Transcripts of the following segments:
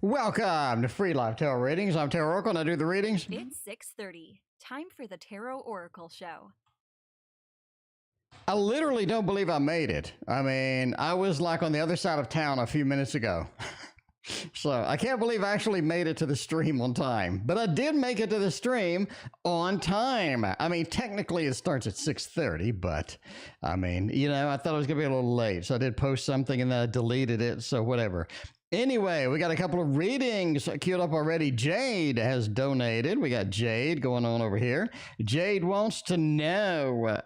Welcome to Free Life Tarot Readings. I'm Tarot Oracle and I do the readings. It's 6:30. Time for the Tarot Oracle Show. I literally don't believe I made it. I mean, I was like on the other side of town a few minutes ago. So I can't believe I actually made it to the stream on time, but I did make it to the stream on time. I mean, technically it starts at 6:30, but I mean, I thought it was going to be a little late. So I did post something and then I deleted it. So whatever. Anyway, we got a couple of readings queued up already. Jade has donated. We got Jade going on over here. Jade wants to know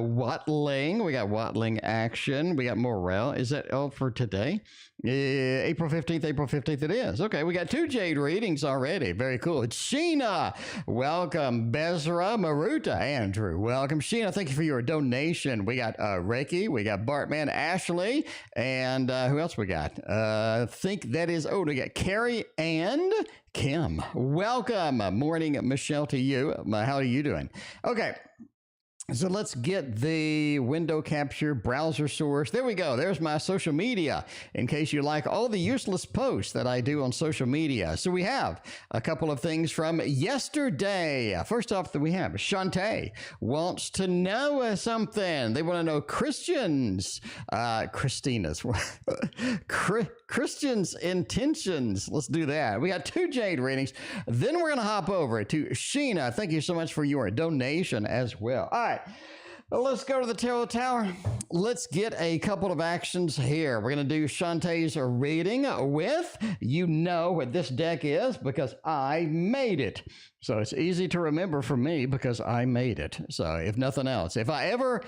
Watling. We got Watling action. We got Morel. Is that all for today? April 15th it is. Okay, we got two Jade readings already. Very cool. It's Sheena. Welcome, Bezra, Maruta, Andrew. Welcome, Sheena. Thank you for your donation. We got Reiki. We got Bartman, Ashley, and who else we got? I think that is, we got Carrie and Kim. Welcome. Morning, Michelle, to you. How are you doing? Okay. So let's get the window capture browser source. There we go. There's my social media in case you like all the useless posts that I do on social media. So we have a couple of things from yesterday. First off, we have Shantae wants to know something. They want to know Christians' intentions. Let's do that. We got two Jade readings. Then we're going to hop over to Sheena. Thank you so much for your donation as well. All right. Well, let's go to the Tarot Tower. Let's get a couple of actions here. We're going to do Shantae's reading with You Know What This Deck Is because I made it. So it's easy to remember for me because I made it. So if nothing else, if I ever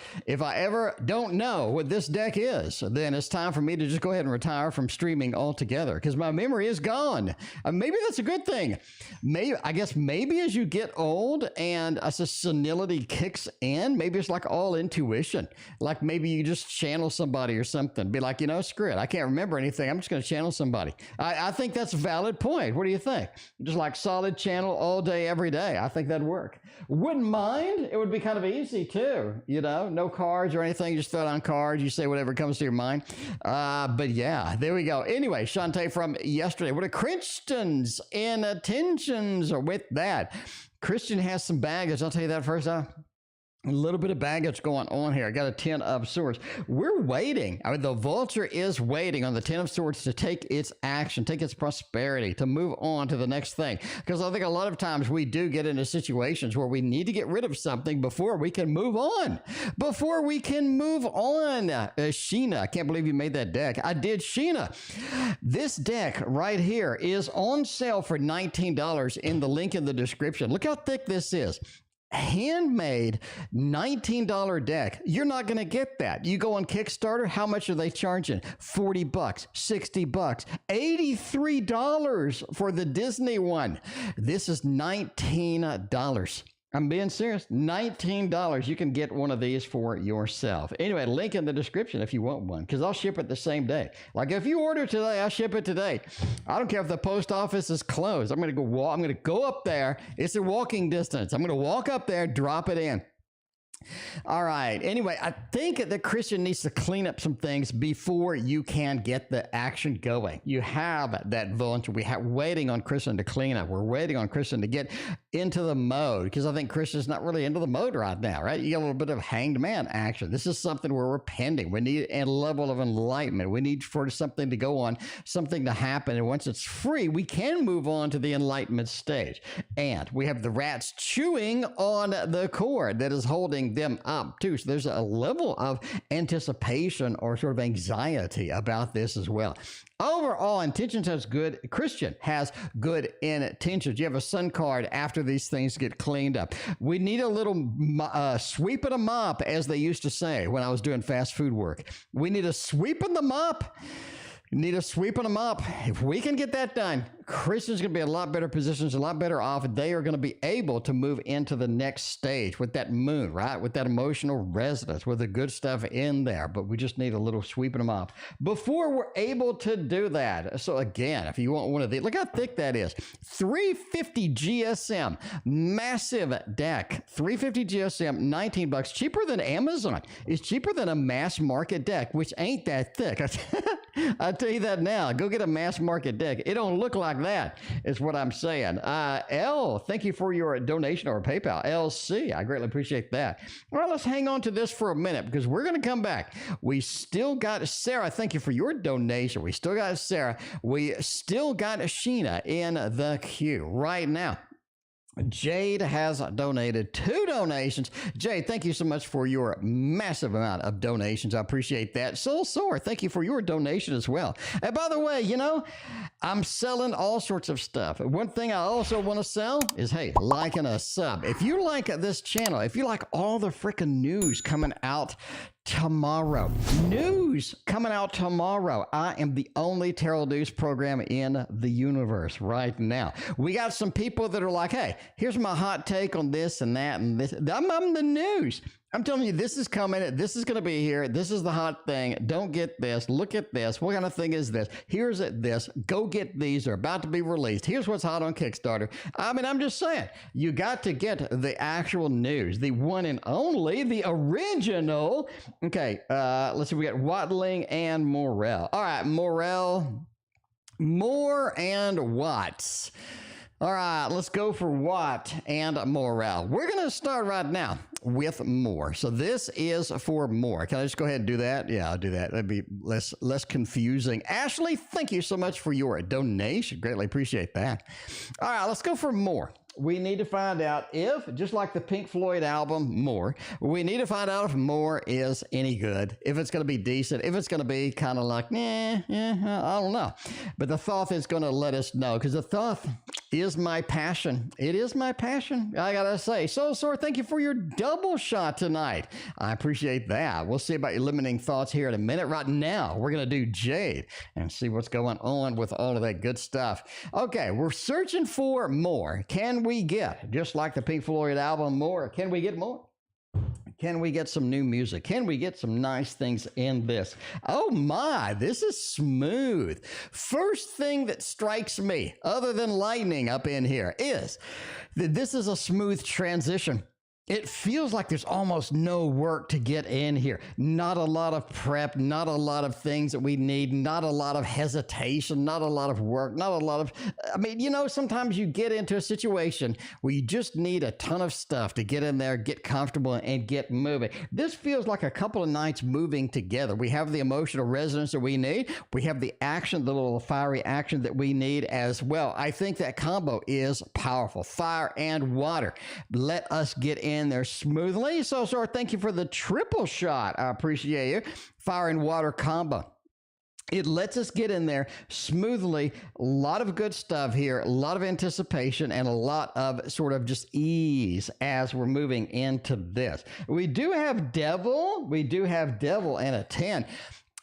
don't know what this deck is, then it's time for me to just go ahead and retire from streaming altogether because my memory is gone. Maybe that's a good thing. I guess maybe as you get old and as a senility kicks in, maybe it's like all intuition. Like maybe you just channel somebody or something. Be like, screw it. I can't remember anything. I'm just going to channel somebody. I think that's a valid point. What do you think? Just like solid channel all day, every day. I think that'd work. Wouldn't mind. It would be kind of easy too. No cards or anything. Just throw down cards. You say whatever comes to your mind. But yeah, there we go. Anyway, Shantae from yesterday. What are Christians' intentions with that? Christian has some baggage. I'll tell you that first off. A little bit of baggage going on here. I got a 10 of swords. We're waiting. I mean, the vulture is waiting on the 10 of swords to take its action, take its prosperity, to move on to the next thing. Because I think a lot of times we do get into situations where we need to get rid of something before we can move on. Sheena, I can't believe you made that deck. I did, Sheena. This deck right here is on sale for $19 in the link in the description. Look how thick this is. Handmade $19 deck. You're not going to get that. You go on Kickstarter, how much are they charging? $40, $60, $83 for the Disney one. This is $19. I'm being serious. $19. You can get one of these for yourself. Anyway, link in the description if you want one, because I'll ship it the same day. Like if you order today, I'll ship it today. I don't care if the post office is closed. I'm going to go up there. It's a walking distance. I'm going to walk up there, drop it in. All right. Anyway, I think the Christian needs to clean up some things before you can get the action going. You have that vulture. Waiting on Christian to clean up. We're waiting on Christian to get into the mode because I think Christian's not really into the mode right now, right? You got a little bit of hanged man action. This is something where we're pending. We need a level of enlightenment. We need for something to go on, something to happen. And once it's free, we can move on to the enlightenment stage. And we have the rats chewing on the cord that is holding them up too. So there's a level of anticipation or sort of anxiety about this as well. Overall, intentions has good. Christian has good intentions. You have a sun card after these things get cleaned up. We need a little sweep and a mop, as they used to say when I was doing fast food work. We need a sweep and the mop. Need a sweep and a mop. If we can get that done, Christians going to be in a lot better positions, a lot better off. They are going to be able to move into the next stage with that moon, right? With that emotional resonance, with the good stuff in there. But we just need a little sweep and a mop before we're able to do that. So again, if you want one of these, look how thick that is. 350 GSM, massive deck. 350 GSM, $19, cheaper than Amazon. It's cheaper than a mass market deck, which ain't that thick. I tell you that now. Go get a mass market deck. It don't look like that, is what I'm saying. L, thank you for your donation or PayPal. LC, I greatly appreciate that. All right, let's hang on to this for a minute because we're going to come back. We still got Sarah. Thank you for your donation. We still got Sarah. We still got Sheena in the queue right now. Jade has donated 2 donations. Jade, thank you so much for your massive amount of donations. I appreciate that. Soul Soar, thank you for your donation as well. And by the way, you know, I'm selling all sorts of stuff. One thing I also want to sell is, hey, like and a sub. If you like this channel, if you like all the freaking news coming out tomorrow, I am the only tarot news program in the universe right now. We got some people that are like, hey, here's my hot take on this and that and this. I'm the news. I'm telling you, this is coming. This is going to be here. This is the hot thing. Don't get this. Look at this. What kind of thing is this? Here's it. This. Go get these. They're about to be released. Here's what's hot on Kickstarter. I mean, I'm just saying, you got to get the actual news, the one and only, the original. Okay, let's see. We got Watling and Morel. All right, Morel, Moore and Watts. All right, let's go for Watt and Morel. We're going to start right now with Moore. So this is for Moore. Can I just go ahead and do that? Yeah, I'll do that. That'd be less confusing. Ashley, thank you so much for your donation. Greatly appreciate that. All right, let's go for Moore. We need to find out if, just like the Pink Floyd album, More, we need to find out if More is any good, if it's going to be decent, if it's going to be kind of like, I don't know. But the Thoth is going to let us know, because the Thoth is my passion. It is my passion, I got to say. So, Sor, thank you for your double shot tonight. I appreciate that. We'll see about your limiting thoughts here in a minute. Right now, we're going to do Jade and see what's going on with all of that good stuff. Okay, we're searching for More. Can we get, just like the Pink Floyd album, More? Can we get more? Can we get some new music? Can we get some nice things in this? Oh my, this is smooth. First thing that strikes me, other than lightning up in here, is that this is a smooth transition. It feels like there's almost no work to get in here. Not a lot of prep, not a lot of things that we need, not a lot of hesitation, not a lot of work, not a lot of, I mean, you know, sometimes you get into a situation where you just need a ton of stuff to get in there, get comfortable, and get moving. This feels like a couple of nights moving together. We have the emotional resonance that we need. We have the action, the little fiery action that we need as well. I think that combo is powerful. Fire and water. Let us get in there smoothly. So, thank you for the triple shot. I appreciate you. Fire and water combo. It lets us get in there smoothly. A lot of good stuff here, a lot of anticipation, and a lot of sort of just ease as we're moving into this. We do have Devil. We do have Devil and a 10.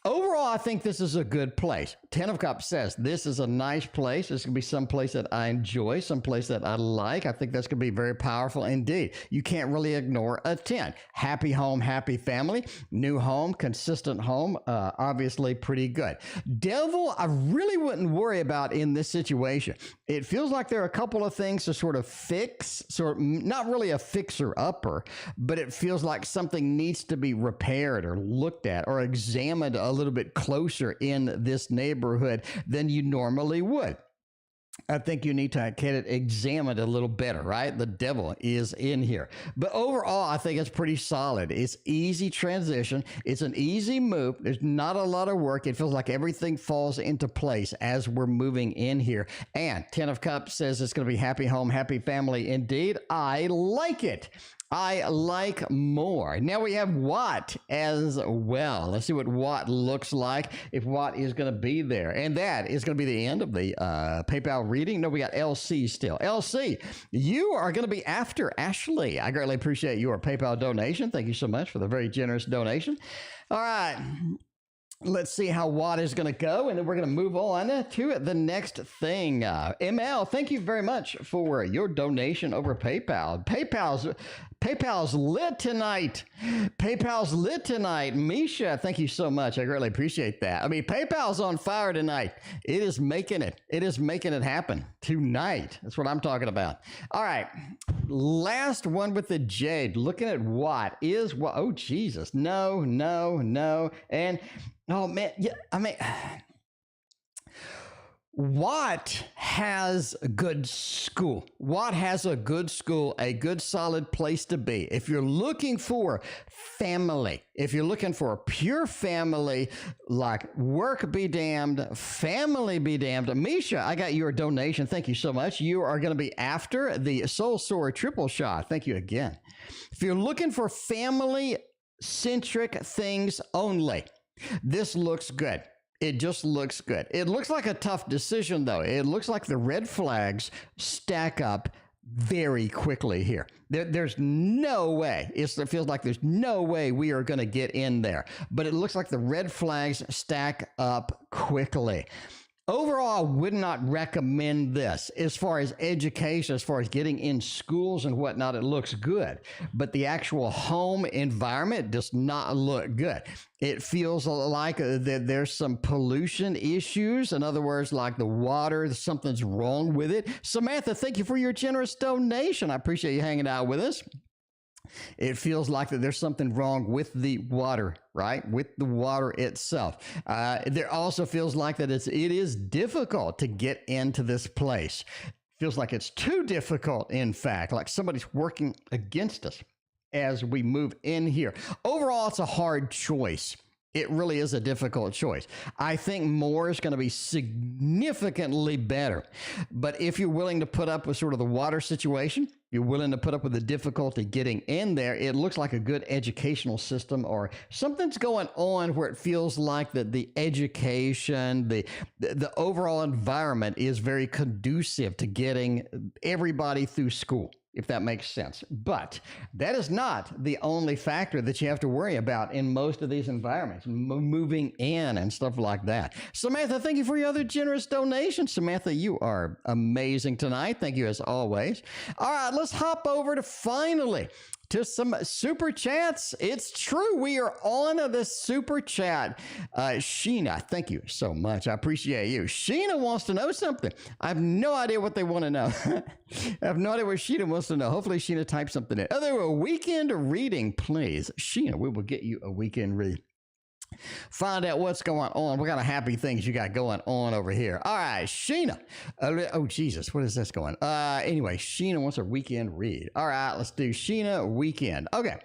Overall, I think this is a good place. 10 of Cups says this is a nice place. This can be some place that I enjoy, some place that I like. I think that's going to be very powerful indeed. You can't really ignore a 10. Happy home, happy family, new home, consistent home, obviously pretty good. Devil, I really wouldn't worry about in this situation. It feels like there are a couple of things to sort of fix, not really a fixer-upper, but it feels like something needs to be repaired or looked at or examined a little bit closer in this neighborhood than you normally would. I think you need to get it examined a little better, right? The Devil is in here. But overall, I think it's pretty solid. It's easy transition. It's an easy move. There's not a lot of work. It feels like everything falls into place as we're moving in here. And 10 of Cups says it's going to be happy home, happy family. Indeed, I like it. I like more. Now we have Watt as well. Let's see what Watt looks like, if Watt is going to be there. And that is going to be the end of the PayPal reading. No, we got LC still. LC, you are going to be after Ashley. I greatly appreciate your PayPal donation. Thank you so much for the very generous donation. All right. Let's see how Watt is going to go, and then we're going to move on to the next thing. ML, thank you very much for your donation over PayPal. PayPal's lit tonight. PayPal's lit tonight. Misha, thank you so much. I greatly appreciate that. I mean, PayPal's on fire tonight. It is making it. It is making it happen tonight. That's what I'm talking about. All right. Last one with the Jade. Looking at what is what? Oh, Jesus. No. And, oh, man. Yeah, I mean... What has a good school? What has a good school, a good solid place to be? If you're looking for family, if you're looking for a pure family, like work be damned, family be damned. Misha, I got your donation. Thank you so much. You are going to be after the Soul Soar triple shot. Thank you again. If you're looking for family-centric things only, this looks good. It just looks good. It looks like a tough decision, though. It looks like the red flags stack up very quickly here. There's no way. It feels like there's no way we are going to get in there. But it looks like the red flags stack up quickly. Overall, I would not recommend this. As far as education, as far as getting in schools and whatnot, it looks good. But the actual home environment does not look good. It feels like that there's some pollution issues. In other words, like the water, something's wrong with it. Samantha, thank you for your generous donation. I appreciate you hanging out with us. It feels like that there's something wrong with the water, right? With the water itself. There also feels like that it is difficult to get into this place. Feels like it's too difficult, in fact, like somebody's working against us as we move in here. Overall, it's a hard choice. It really is a difficult choice. I think more is going to be significantly better. But if you're willing to put up with sort of the water situation, you're willing to put up with the difficulty getting in there, it looks like a good educational system or something's going on where it feels like that the education, the overall environment is very conducive to getting everybody through school, if that makes sense. But that is not the only factor that you have to worry about in most of these environments, moving in and stuff like that. Samantha, thank you for your other generous donation. Samantha, you are amazing tonight. Thank you as always. All right, let's hop over to finally to some super chats. It's true. We are on the super chat. Sheena, thank you so much. I appreciate you. Sheena wants to know something. I have no idea what they want to know. I have no idea what Sheena wants to know. Hopefully Sheena typed something in. A weekend reading, please. Sheena, we will get you a weekend read. Find out what's going on. What kind of happy things you got going on over here. All right, Sheena. Oh, Jesus, what is this going? Anyway, Sheena wants a weekend read. All right, let's do Sheena weekend. Okay,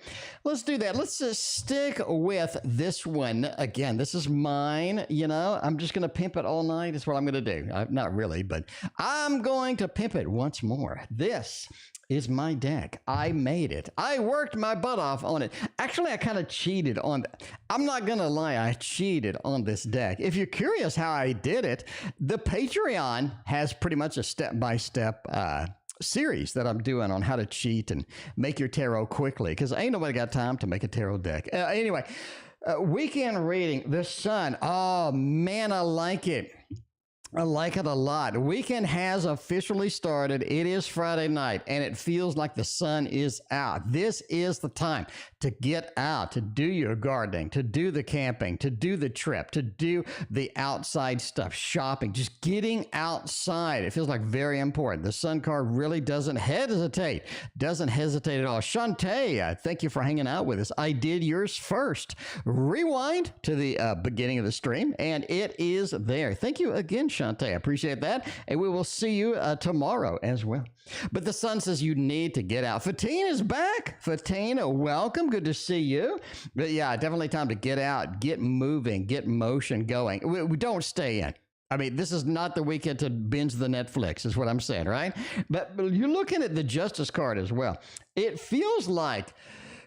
let's do that. Let's just stick with this one. Again, this is mine. You know, I'm just going to pimp it all night. That's what I'm going to do. Not really, but I'm going to pimp it once more. This is my deck. I made it. I worked my butt off on it. Actually, I kind of cheated on that. I'm not going to lie. I cheated on this deck. If you're curious how I did it, the Patreon has pretty much a step-by-step series that I'm doing on how to cheat and make your tarot quickly, because ain't nobody got time to make a tarot deck. Anyway, weekend reading, the sun. Oh, man, I like it. I like it a lot. The weekend has officially started. It is Friday night, and it feels like the sun is out. This is the time to get out, to do your gardening, to do the camping, to do the trip, to do the outside stuff, shopping, just getting outside. It feels like very important. The sun card really doesn't hesitate at all. Shantae, thank you for hanging out with us. I did yours first. Rewind to the beginning of the stream, and it is there. Thank you again, Shantae. I appreciate that. And we will see you tomorrow as well. But the sun says you need to get out. Fatine is back. Fatine, welcome. Good to see you. But yeah, definitely time to get out, get moving, get motion going. We don't stay in. I mean, this is not the weekend to binge the Netflix, is what I'm saying, right? But you're looking at the Justice card as well. It feels like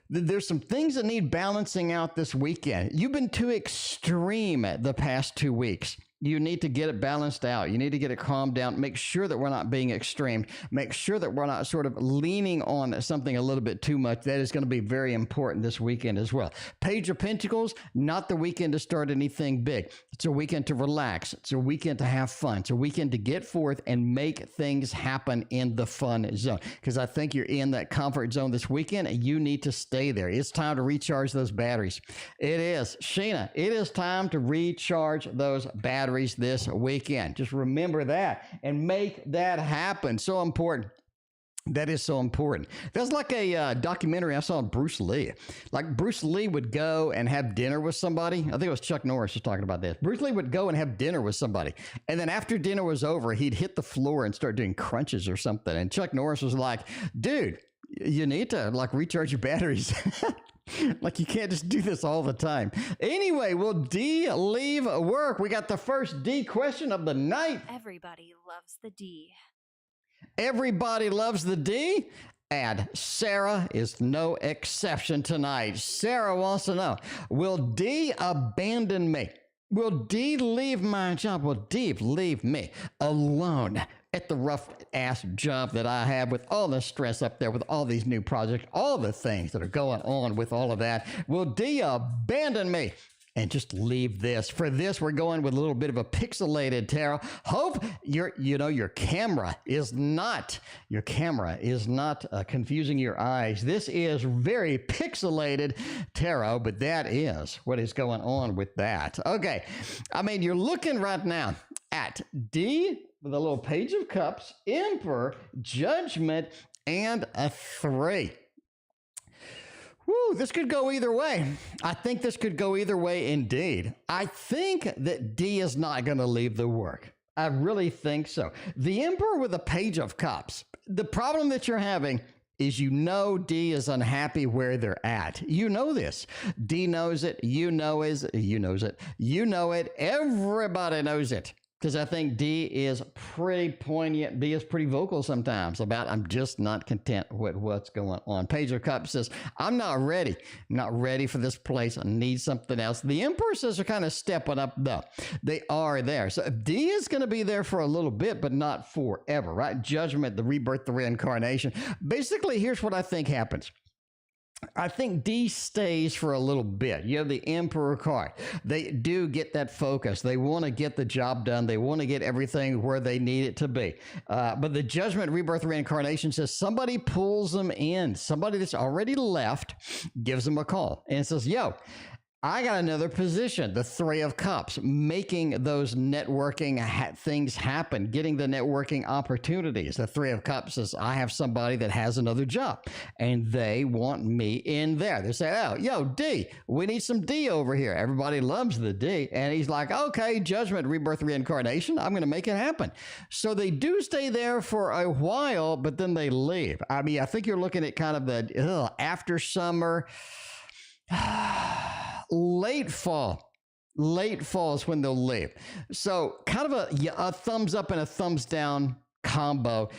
there's some things that need balancing out this weekend. You've been too extreme the past 2 weeks. You need to get it balanced out. You need to get it calmed down. Make sure that we're not being extreme. Make sure that we're not sort of leaning on something a little bit too much. That is going to be very important this weekend as well. Page of Pentacles, not the weekend to start anything big. It's a weekend to relax. It's a weekend to have fun. It's a weekend to get forth and make things happen in the fun zone. Because I think you're in that comfort zone this weekend and you need to stay there. It's time to recharge those batteries. It is. Sheena, it is time to recharge those batteries this weekend. Just remember that and make that happen. So important. That is so important. That's like a documentary I saw on Bruce Lee. Like Bruce Lee would go and have dinner with somebody. I think it was Chuck Norris was talking about this. Bruce Lee would go and have dinner with somebody. And then after dinner was over, he'd hit the floor and start doing crunches or something. And Chuck Norris was like, dude, you need to like recharge your batteries. Like you can't just do this all the time. Anyway, will D leave work? We got the first D question of the night. Everybody loves the D. Everybody loves the D. And Sarah is no exception tonight. Sarah wants to know, will D abandon me? Will D leave my job? Will D leave me alone at the rough ass job that I have with all the stress up there, with all these new projects, all the things that are going on with all of that? Will D abandon me and just leave this? For this, we're going with a little bit of a pixelated tarot. Hope your camera is not confusing your eyes. This is very pixelated tarot, but that is what is going on with that. Okay, I mean, you're looking right now at D with a little Page of Cups, Emperor, Judgment, and a 3. Woo, this could go either way. I think this could go either way indeed. I think that D is not going to leave the work. I really think so. The Emperor with a Page of Cups. The problem that you're having is D is unhappy where they're at. You know this. D knows it. You know it. Everybody knows it. Because I think D is pretty poignant. D is pretty vocal sometimes about, I'm just not content with what's going on. Page of Cups says, I'm not ready. I'm not ready for this place. I need something else. The Emperor says they're kind of stepping up, though. They are there. So D is going to be there for a little bit, but not forever, right? Judgment, the rebirth, the reincarnation. Basically, here's what I think happens. I think D stays for a little bit. You have the Emperor card. They do get that focus. They want to get the job done. They want to get everything where they need it to be. But the Judgment, Rebirth, Reincarnation says somebody pulls them in. Somebody that's already left gives them a call and says, yo, I got another position, the 3 of Cups, making those networking things happen, getting the networking opportunities. The 3 of Cups says, I have somebody that has another job, and they want me in there. They say, oh, yo, D, we need some D over here. Everybody loves the D. And he's like, okay, Judgment, Rebirth, Reincarnation, I'm going to make it happen. So they do stay there for a while, but then they leave. I mean, I think you're looking at kind of the after summer. Late fall is when they'll leave. So kind of a thumbs up and a thumbs down combo.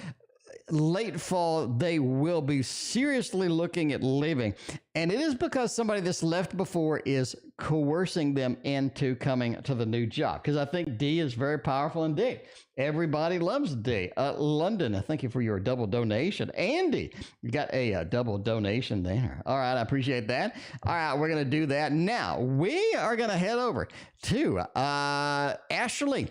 Late fall, they will be seriously looking at leaving. And it is because somebody that's left before is coercing them into coming to the new job. Because I think D is very powerful indeed. Everybody loves D. London, thank you for your double donation. Andy, you got a double donation there. All right, I appreciate that. All right, we're going to do that. Now, we are going to head over to Ashley.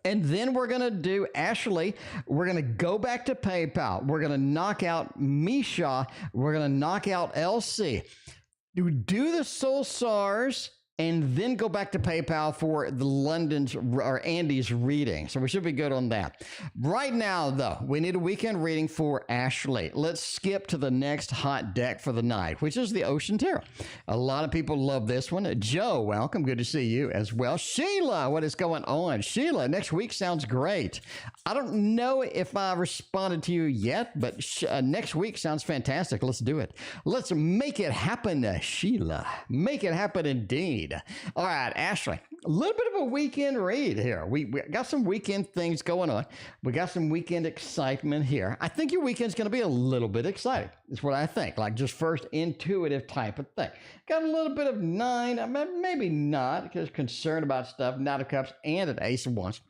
And then we're going to do, Ashley, we're going to go back to PayPal. We're going to knock out Misha. We're going to knock out LC. Do the Soul SARS and then go back to PayPal for the London's or Andy's reading. So we should be good on that. Right now, though, we need a weekend reading for Ashley. Let's skip to the next hot deck for the night, which is the Ocean Tarot. A lot of people love this one. Joe, welcome. Good to see you as well. Sheila, what is going on? Sheila, next week sounds great. I don't know if I responded to you yet, but next week sounds fantastic. Let's do it. Let's make it happen, Sheila. Make it happen indeed. All right, Ashley, a little bit of a weekend read here. We got some weekend things going on. We got some weekend excitement here. I think your weekend's going to be a little bit exciting. That's what I think. Like just first intuitive type of thing. Got a little bit of nine, maybe not, because concerned about stuff. Knight of Cups and an Ace of Wands.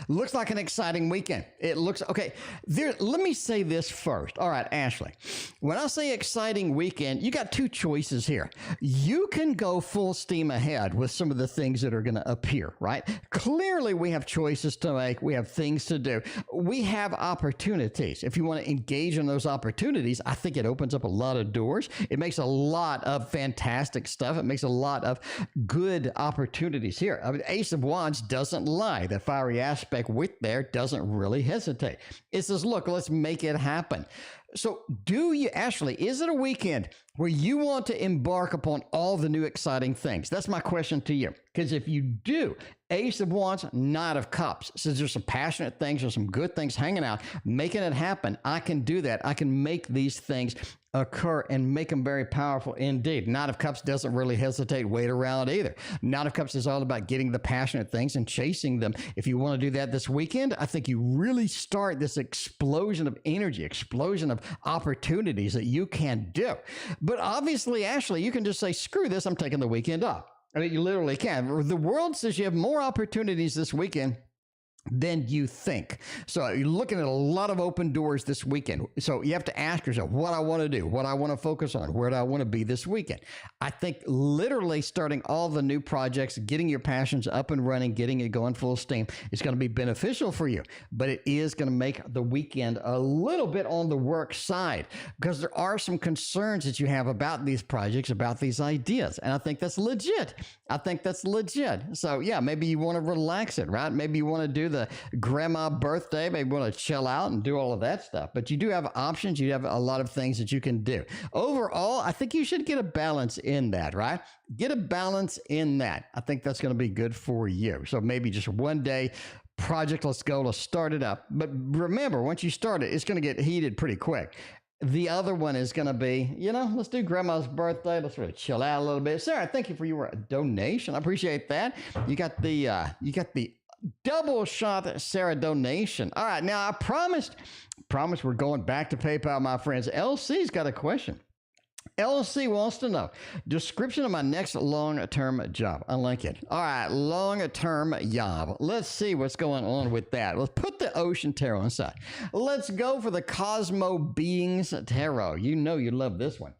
Looks like an exciting weekend. It looks okay. Let me say this first. All right, Ashley. When I say exciting weekend, you got two choices here. You can go full steam ahead with some of the things that are going to appear, right? Clearly, we have choices to make. We have things to do. We have opportunities. If you want to engage in those opportunities, I think it opens up a lot of doors. It makes a lot of fantastic stuff. It makes a lot of good opportunities here. I mean, Ace of Wands doesn't lie. The fiery aspect with there doesn't really hesitate. It says, look, let's make it happen. So Ashley, is it a weekend where you want to embark upon all the new exciting things? That's my question to you. Because if you do, Ace of Wands, Knight of Cups, says there's some passionate things, there's some good things hanging out, making it happen. I can do that. I can make these things occur and make them very powerful indeed. Knight of Cups doesn't really hesitate, wait around either. Knight of Cups is all about getting the passionate things and chasing them. If you want to do that this weekend, I think you really start this explosion of energy, explosion of opportunities that you can do. But obviously, Ashley, you can just say, screw this, I'm taking the weekend off. I mean, you literally can. The world says you have more opportunities this weekend than you think. So you're looking at a lot of open doors this weekend. So you have to ask yourself what I want to do, what I want to focus on, where do I want to be this weekend? I think literally starting all the new projects, getting your passions up and running, getting it going full steam is going to be beneficial for you, but it is going to make the weekend a little bit on the work side because there are some concerns that you have about these projects, about these ideas. And I think that's legit. So yeah, maybe you want to relax it, right? Maybe you want to do the grandma birthday, maybe you want to chill out and do all of that stuff. But you do have options. You have a lot of things that you can do. Overall, I think you should get a balance in that, right? Get a balance in that. I think that's going to be good for you. So maybe just one day project, let's start it up. But remember, once you start it, it's going to get heated pretty quick. The other one is going to be, let's do grandma's birthday. Let's really chill out a little bit. Sarah, thank you for your donation. I appreciate that. You got the double shot Sarah donation. All right. Now I promised we're going back to PayPal, my friends. LC's got a question. LC wants to know description of my next long-term job. I like it. All right, long-term job. Let's see what's going on with that. Let's put the Ocean Tarot aside. Let's go for the Cosmo Beings Tarot. You know you love this one.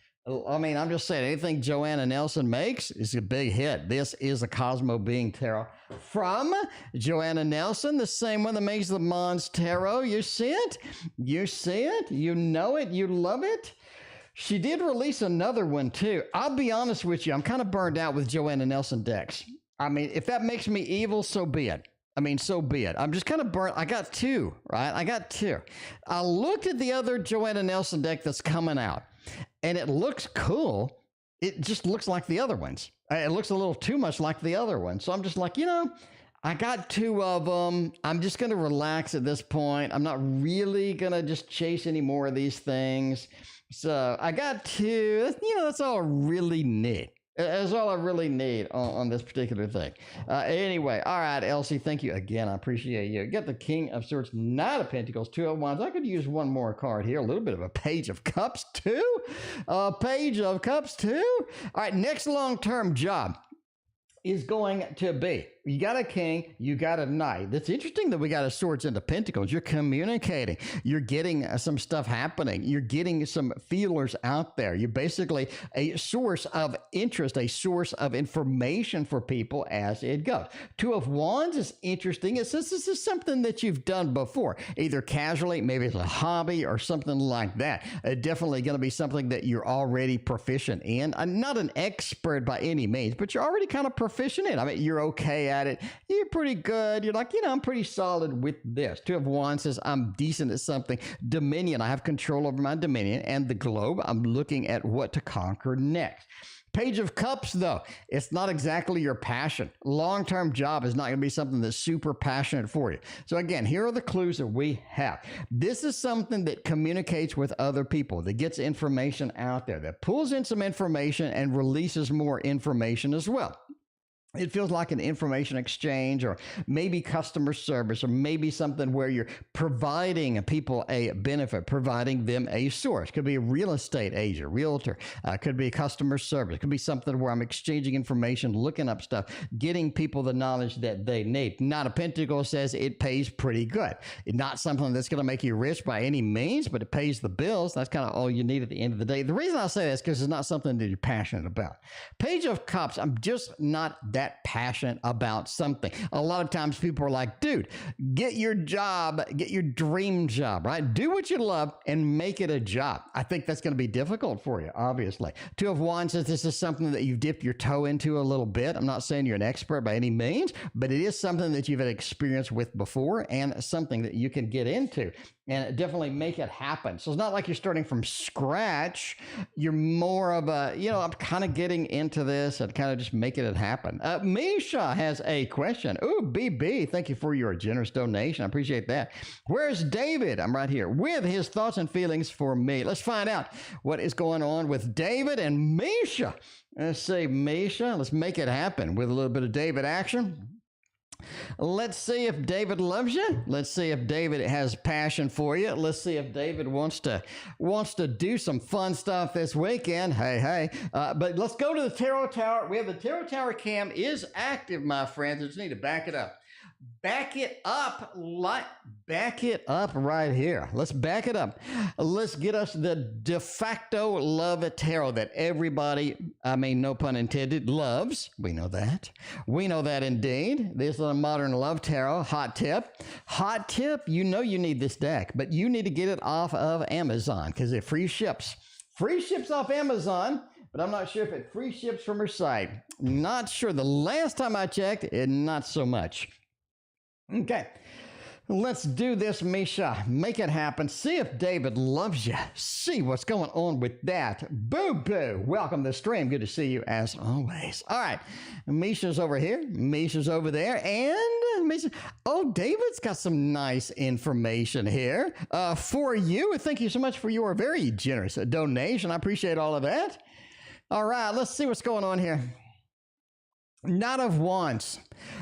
I mean, I'm just saying, anything Joanna Nelson makes is a big hit. This is a Cosmo Being Tarot from Joanna Nelson, the same one that makes the Mons Tarot. You see it? You see it? You know it? You love it? She did release another one too. I'll be honest with you. I'm kind of burned out with Joanna Nelson decks. I mean, if that makes me evil, so be it. So be it. I'm just kind of burnt. I got two, right? I looked at the other Joanna Nelson deck that's coming out, and it looks cool. It just looks like the other ones. It looks a little too much like the other one. So I'm just like, I got two of them. I'm just going to relax at this point. I'm not really going to just chase any more of these things. So I got two. That's all I really need. That's all I really need on this particular thing. Anyway, all right, Elsie, thank you again. I appreciate you. Get the King of Swords, Knight of Pentacles, Two of Wands. I could use one more card here. A little bit of a Page of Cups, too. Page of Cups, too. All right, next long-term job is going to be, you got a king, you got a knight. That's interesting that we got a swords into pentacles. You're communicating. You're getting some stuff happening. You're getting some feelers out there. You're basically a source of interest, a source of information for people as it goes. Two of Wands is interesting. It says this is something that you've done before, either casually, maybe it's a hobby or something like that. Definitely going to be something that you're already proficient in. I'm not an expert by any means, but you're already kind of proficient in. I mean, you're okay at it. You're pretty good. You're like, I'm pretty solid with this. Two of Wands says I'm decent at something. Dominion, I have control over my dominion and the globe. I'm looking at what to conquer next. Page of Cups, though, it's not exactly your passion. Long-term job is not going to be something that's super passionate for you. So again, here are the clues that we have. This is something that communicates with other people, that gets information out there, that pulls in some information and releases more information as well. It feels like an information exchange, or maybe customer service, or maybe something where you're providing people a benefit, providing them a source. Could be a real estate agent, realtor, could be customer service, could be something where I'm exchanging information, looking up stuff, getting people the knowledge that they need. Not a Pentacle says it pays pretty good. It's not something that's going to make you rich by any means, but it pays the bills. That's kind of all you need at the end of the day. The reason I say that is because it's not something that you're passionate about. Page of Cups, I'm just not that passionate about something. A lot of times people are like, dude, get your job, get your dream job, right? Do what you love and make it a job. I think that's going to be difficult for you, obviously. Two of Wands says this is something that you've dipped your toe into a little bit. I'm not saying you're an expert by any means, but it is something that you've had experience with before and something that you can get into and definitely make it happen. So it's not like you're starting from scratch. You're more of a, I'm kind of getting into this and kind of just making it happen. Misha has a question. Ooh, BB, thank you for your generous donation. I appreciate that. Where's David? I'm right here with his thoughts and feelings for me. Let's find out what is going on with David and Misha. Let's see, Misha, let's make it happen with a little bit of David action. Let's see if David loves you. Let's see if David has passion for you. Let's see if David wants to do some fun stuff this weekend. Hey. But let's go to the Tarot Tower. We have the Tarot Tower cam is active, my friends. I just need to back it up. Back it up right here. Let's back it up. Let's get us the de facto love tarot that everybody, no pun intended, loves. We know that. We know that indeed. This is a modern love tarot. Hot tip. You know you need this deck, but you need to get it off of Amazon because it free ships. Free ships off Amazon. But I'm not sure if it free ships from her site. Not sure. The last time I checked, not so much. Okay, let's do this, Misha. Make it happen. See if David loves you. See what's going on with that. Boo-boo. Welcome to the stream. Good to see you as always. All right, Misha's over here. Misha's over there. And Misha, David's got some nice information here for you. Thank you so much for your very generous donation. I appreciate all of that. All right, let's see what's going on here. Knight of Wands.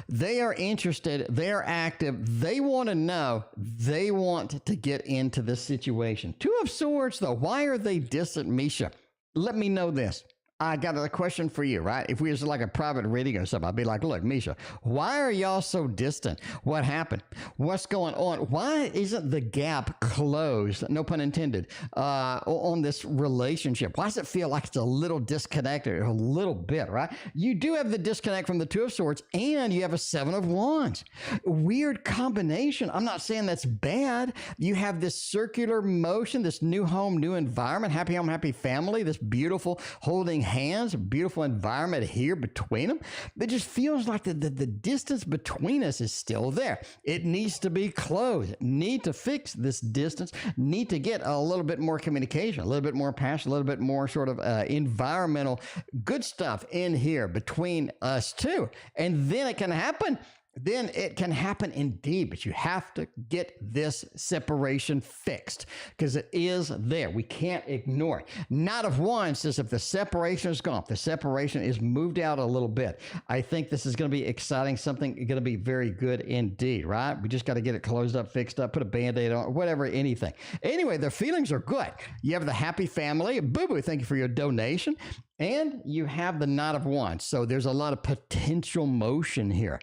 They are interested. They're active. They want to know. They want to get into this situation. Two of Swords, though. Why are they distant, Misha? Let me know this. I got a question for you, right? If we was like a private reading or something, I'd be like, look, Misha, why are y'all so distant? What happened? What's going on? Why isn't the gap closed, no pun intended, on this relationship? Why does it feel like it's a little disconnected, a little bit, right? You do have the disconnect from the Two of Swords, and you have a Seven of Wands. Weird combination. I'm not saying that's bad. You have this circular motion, this new home, new environment, happy home, happy family, this beautiful holding hands, a beautiful environment here between them. It just feels like the distance between us is still there. It needs to be closed. Need to fix this distance. Need to get a little bit more communication, a little bit more passion, a little bit more sort of environmental good stuff in here between us two. And then it can happen. Then it can happen indeed, but you have to get this separation fixed because it is there. We can't ignore it. Knight of Wands says if the separation is gone, if the separation is moved out a little bit, I think this is going to be exciting, something going to be very good indeed, right? We just got to get it closed up, fixed up, put a Band-Aid on, whatever, anything. Anyway, their feelings are good. You have the happy family. Boo-boo, thank you for your donation. And you have the Knight of Wands. So there's a lot of potential motion here.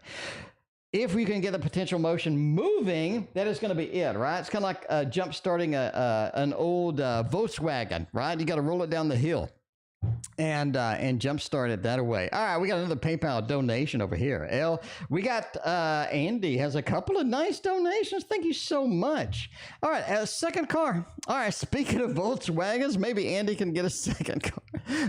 If we can get the potential motion moving, that is going to be it, right? It's kind of like jump starting an old Volkswagen, right? You got to roll it down the hill and jump start it that way. All right, we got another PayPal donation over here. We got Andy has a couple of nice donations. Thank you so much. All right, a second car. All right, speaking of Volkswagens, maybe Andy can get a second car.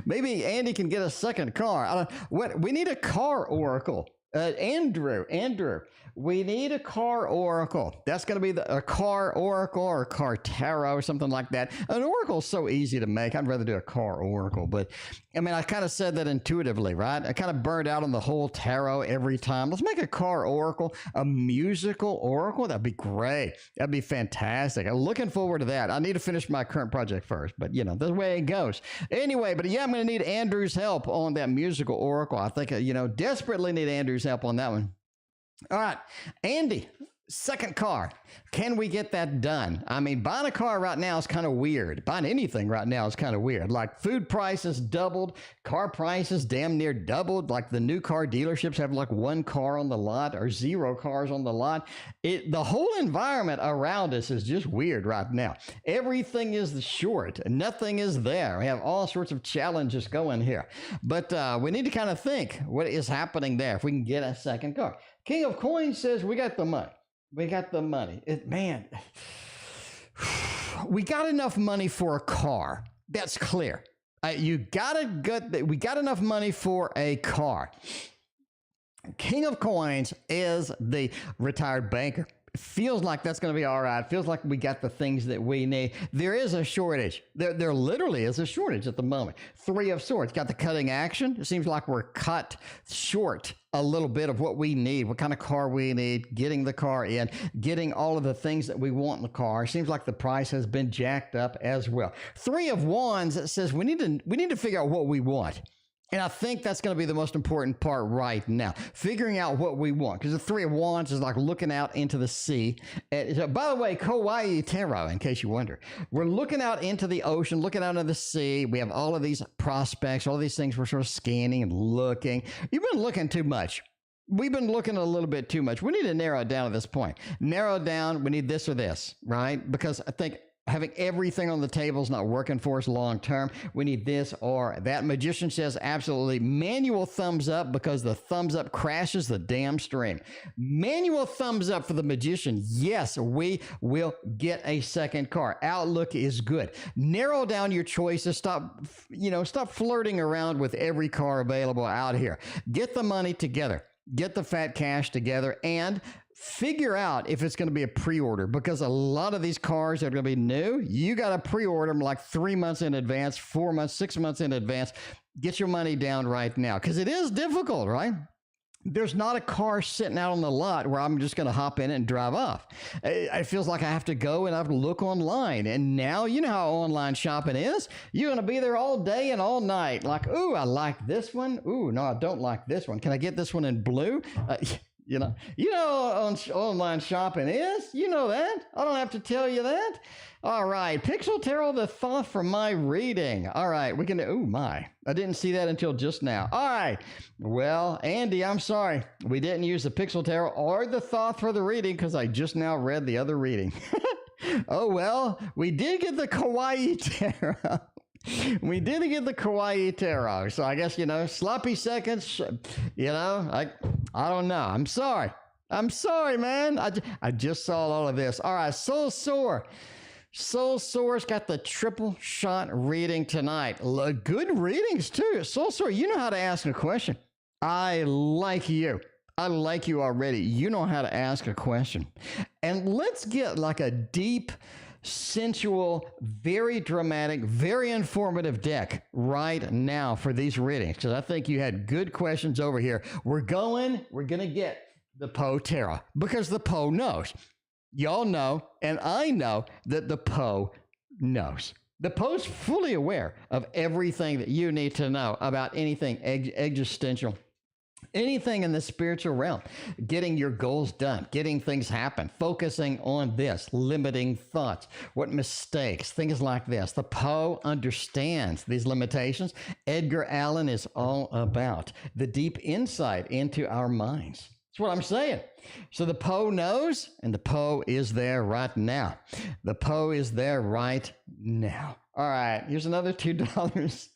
Maybe Andy can get a second car. We need a car oracle. Andrew, we need a car oracle. That's going to be a car oracle or a car tarot or something like that. An oracle is so easy to make. I'd rather do a car oracle, but I mean, I kind of said that intuitively, right? I kind of burned out on the whole tarot every time. Let's make a car oracle, a musical oracle. That'd be great. That'd be fantastic. I'm looking forward to that. I need to finish my current project first, but you know, that's the way it goes. Anyway, but yeah, I'm going to need Andrew's help on that musical oracle. I think, desperately need Andrew's help on that one. All right, Andy, second car. Can we get that done? I mean, buying a car right now is kind of weird. Buying anything right now is kind of weird. Like food prices doubled, car prices damn near doubled. Like the new car dealerships have like one car on the lot or zero cars on the lot. The whole environment around us is just weird right now. Everything is short. Nothing is there. We have all sorts of challenges going here. But we need to kind of think what is happening there if we can get a second car. King of Coins says we got the money. We got the money. We got enough money for a car. That's clear. We got enough money for a car. King of Coins is the retired banker. Feels like that's going to be all right. Feels like we got the things that we need. There is a shortage. There literally is a shortage at the moment. Three of Swords got the cutting action. It seems like we're cut short a little bit of what we need, what kind of car we need, getting the car in, getting all of the things that we want in the car. It seems like the price has been jacked up as well. Three of Wands that says we need to figure out what we want. And I think that's going to be the most important part right now, figuring out what we want. Because the Three of Wands is like looking out into the sea. And, by the way, Kawaii Tarot, in case you wonder. We're looking out into the ocean, looking out into the sea. We have all of these prospects, all these things we're sort of scanning and looking. You've been looking too much. We've been looking a little bit too much. We need to narrow it down at this point. Narrow down, we need this or this, right? Because I think having everything on the table is not working for us long term. We need this or that. Magician says absolutely. Manual thumbs up because the thumbs up crashes the damn stream. Manual thumbs up for the Magician. Yes, we will get a second car. Outlook is good. Narrow down your choices. Stop flirting around with every car available out here. Get the money together. Get the fat cash together and figure out if it's going to be a pre-order, because a lot of these cars that are going to be new, you got to pre-order them like 3 months in advance, 4 months, 6 months in advance. Get your money down right now, because it is difficult, right? There's not a car sitting out on the lot where I'm just going to hop in it and drive off. It feels like I have to go and I have to look online. And now, you know how online shopping is. You're going to be there all day and all night. Like, ooh, I like this one. Ooh, no, I don't like this one. Can I get this one in blue? You know on online shopping is. You know that. I don't have to tell you that. All right, Pixel Tarot, the thought from my reading. All right, we can. Oh my, I didn't see that until just now. All right, well, Andy, I'm sorry we didn't use the Pixel Tarot or the thought for the reading because I just now read the other reading. Oh well, we did get the Kawaii Tarot. We did get the Kawaii Tarot, so I guess, sloppy seconds, I don't know. I'm sorry, man. I just saw all of this. All right, Soul Soar's got the triple shot reading tonight. Good readings, too. Soul Soar, you know how to ask a question. I like you. I like you already. You know how to ask a question. And let's get like a deep, sensual, very dramatic, very informative deck right now for these readings, because I think you had good questions over here. We're going to get the Poe Tarot because the Poe knows. Y'all know, and I know that the Poe knows. The Poe's fully aware of everything that you need to know about anything existential. Anything in the spiritual realm, getting your goals done, getting things happen, focusing on this, limiting thoughts, what mistakes, things like this. The Poe understands these limitations. Edgar Allan is all about the deep insight into our minds. That's what I'm saying. So the Poe knows, and the Poe is there right now. The Poe is there right now. All right, here's another $2.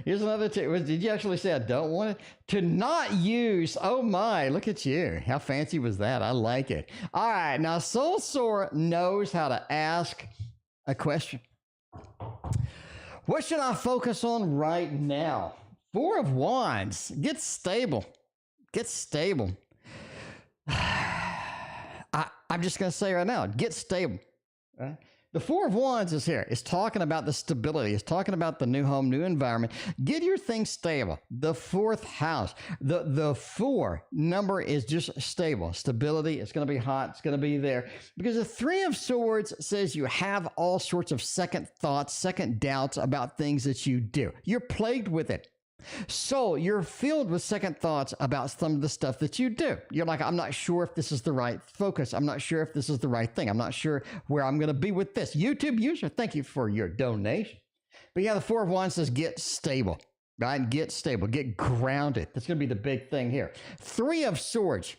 Here's another tip. Did you actually say I don't want it? To not use. Oh my, look at you. How fancy was that? I like it. All right, now Soul Soar knows how to ask a question. What should I focus on right now? Four of Wands. Get stable. Get stable. I'm just going to say right now, get stable. Right? The Four of Wands is here. It's talking about the stability. It's talking about the new home, new environment. Get your thing stable. The fourth house. The four number is just stable. Stability. It's going to be hot. It's going to be there. Because the Three of Swords says you have all sorts of second thoughts, second doubts about things that you do. You're plagued with it. So you're filled with second thoughts about some of the stuff that you do. You're like, I'm not sure if this is the right focus. I'm not sure if this is the right thing. I'm not sure where I'm going to be with this. YouTube user, thank you for your donation. But yeah, the Four of Wands says get stable, right? Get stable, get grounded. That's going to be the big thing here. Three of Swords.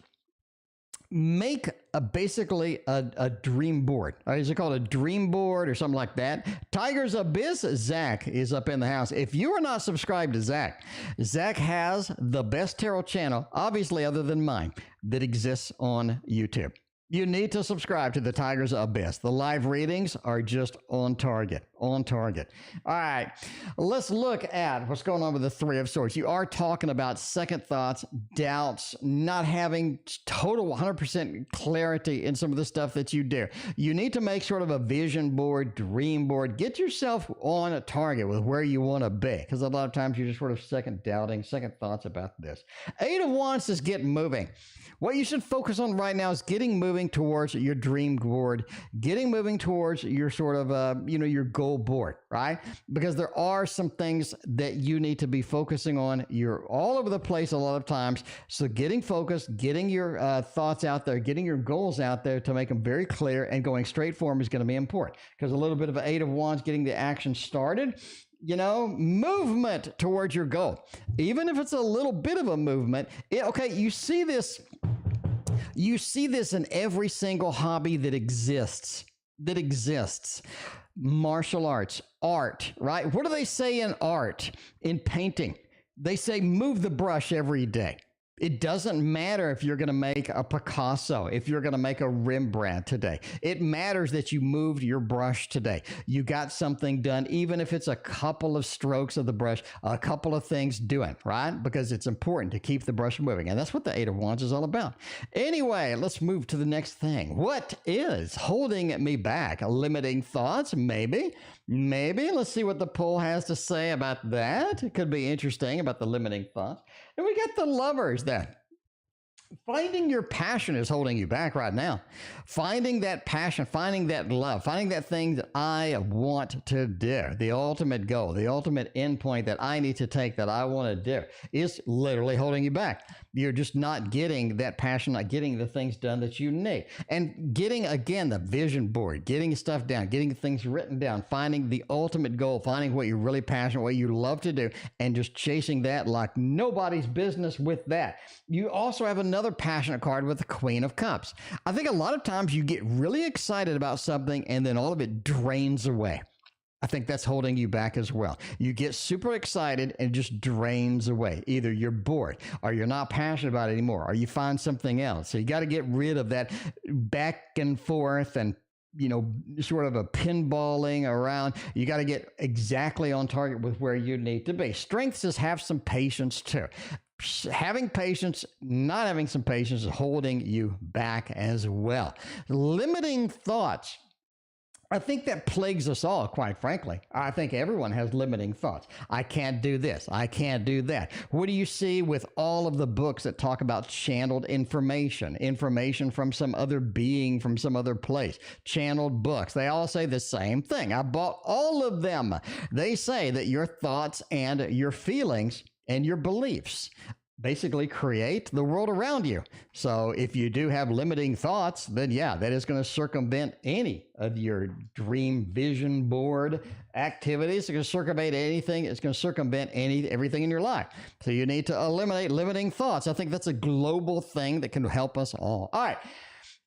Make basically a dream board. Is it called a dream board or something like that? Tiger's Abyss, Zach is up in the house. If you are not subscribed to Zach, Zach has the best tarot channel, obviously other than mine, that exists on YouTube. You need to subscribe to the Tiger's Abyss. The live readings are just on target, on target. All right, let's look at what's going on with the Three of Swords. You are talking about second thoughts, doubts, not having total 100% clarity in some of the stuff that you do. You need to make sort of a vision board, dream board. Get yourself on a target with where you want to be, because a lot of times you're just sort of second doubting, second thoughts about this. Eight of Wands is get moving. What you should focus on right now is getting moving towards your dream board, getting moving towards your sort of, your goal board, right? Because there are some things that you need to be focusing on. You're all over the place a lot of times. So getting focused, getting your thoughts out there, getting your goals out there to make them very clear and going straight for them is going to be important. Because a little bit of an Eight of Wands, getting the action started, movement towards your goal. Even if it's a little bit of a movement, you see this in every single hobby that exists. Martial arts, art, right? What do they say in art, in painting? They say move the brush every day. It doesn't matter if you're going to make a Picasso, if you're going to make a Rembrandt today. It matters that you moved your brush today. You got something done, even if it's a couple of strokes of the brush, a couple of things doing, right? Because it's important to keep the brush moving. And that's what the Eight of Wands is all about. Anyway, let's move to the next thing. What is holding me back? Limiting thoughts? Maybe. Let's see what the poll has to say about that. It could be interesting about the limiting thoughts. And we got the Lovers then. Finding your passion is holding you back right now. Finding that passion, finding that love, finding that thing that I want to do, the ultimate goal, the ultimate endpoint that I need to take, that I want to do, is literally holding you back. You're just not getting that passion, not getting the things done that you need. And getting, again, the vision board, getting stuff down, getting things written down, finding the ultimate goal, finding what you're really passionate, what you love to do, and just chasing that like nobody's business with that. You also have another passionate card with the Queen of Cups. I think a lot of times you get really excited about something and then all of it drains away. I think that's holding you back as well. You get super excited and it just drains away. Either you're bored or you're not passionate about it anymore, or you find something else. So you got to get rid of that back and forth and sort of a pinballing around. You got to get exactly on target with where you need to be. Strength says have some patience too. Having patience, not having some patience is holding you back as well. Limiting thoughts. I think that plagues us all, quite frankly. I think everyone has limiting thoughts. I can't do this. I can't do that. What do you see with all of the books that talk about channeled information from some other being, from some other place? Channeled books. They all say the same thing. I bought all of them. They say that your thoughts and your feelings and your beliefs basically create the world around you. So if you do have limiting thoughts, then yeah, that is going to circumvent any of your dream vision board activities. It's going to circumvent anything. It's going to circumvent everything in your life. So you need to eliminate limiting thoughts. I think that's a global thing that can help us all. All right.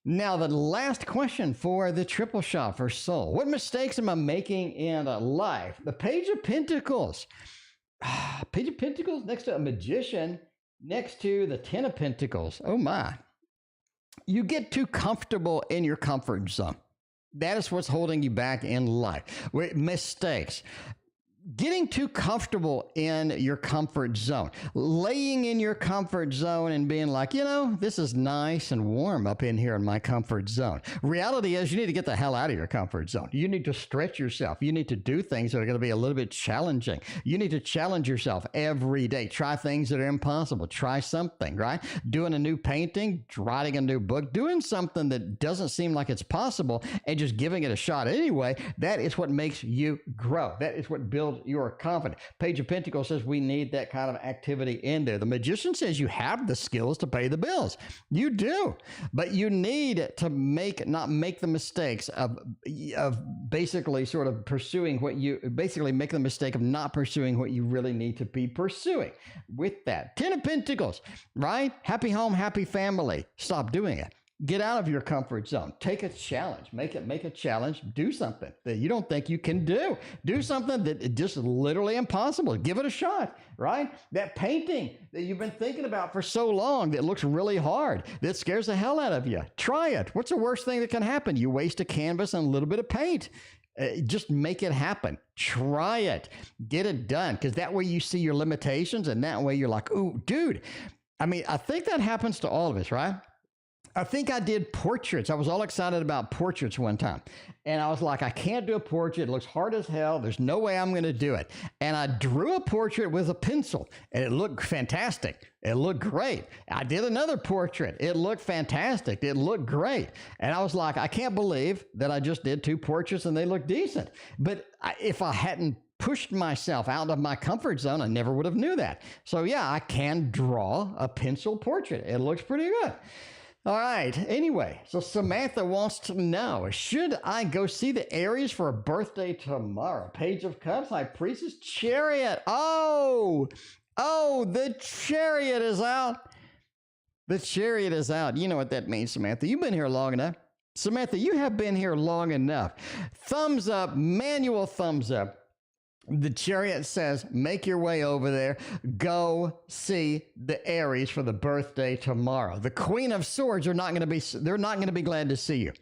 Now, the last question for the triple shot for soul. What mistakes am I making in life? The Page of Pentacles. Page of Pentacles next to a Magician, next to the Ten of Pentacles. Oh my. You get too comfortable in your comfort zone. That is what's holding you back in life. Mistakes. getting too comfortable in your comfort zone, laying in your comfort zone and being like, this is nice and warm up in here in my comfort zone. Reality is you need to get the hell out of your comfort zone. You need to stretch yourself. You need to do things that are going to be a little bit challenging. You need to challenge yourself every day. Try things that are impossible. Try something, right? Doing a new painting, writing a new book, doing something that doesn't seem like it's possible and just giving it a shot anyway. That is what makes you grow. That is what builds your confidence. Page of Pentacles says we need that kind of activity in there. The Magician says you have the skills to pay the bills. You do, but you need to not make the mistakes of basically sort of pursuing make the mistake of not pursuing what you really need to be pursuing. With that, 10 of Pentacles, right? Happy home, happy family. Stop doing it. Get out of your comfort zone. Take a challenge. Make a challenge. Do something that you don't think you can do. Do something that is just literally impossible. Give it a shot, right? That painting that you've been thinking about for so long that looks really hard, that scares the hell out of you. Try it. What's the worst thing that can happen? You waste a canvas and a little bit of paint. Just make it happen. Try it. Get it done. Because that way you see your limitations, and that way you're like, ooh, dude. I think that happens to all of us, right? I think I did portraits. I was all excited about portraits one time. And I was like, I can't do a portrait. It looks hard as hell. There's no way I'm going to do it. And I drew a portrait with a pencil, and it looked fantastic. It looked great. I did another portrait. It looked fantastic. It looked great. And I was like, I can't believe that I just did 2 portraits and they look decent. But if I hadn't pushed myself out of my comfort zone, I never would have knew that. So yeah, I can draw a pencil portrait. It looks pretty good. All right. Anyway, so Samantha wants to know, should I go see the Aries for a birthday tomorrow? Page of Cups, High Priestess, Chariot. Oh, the Chariot is out. The Chariot is out. You know what that means, Samantha. You've been here long enough. Samantha, you have been here long enough. Thumbs up, manual thumbs up. The Chariot says, make your way over there. Go see the Aries for the birthday tomorrow. The Queen of Swords they're not going to be glad to see you.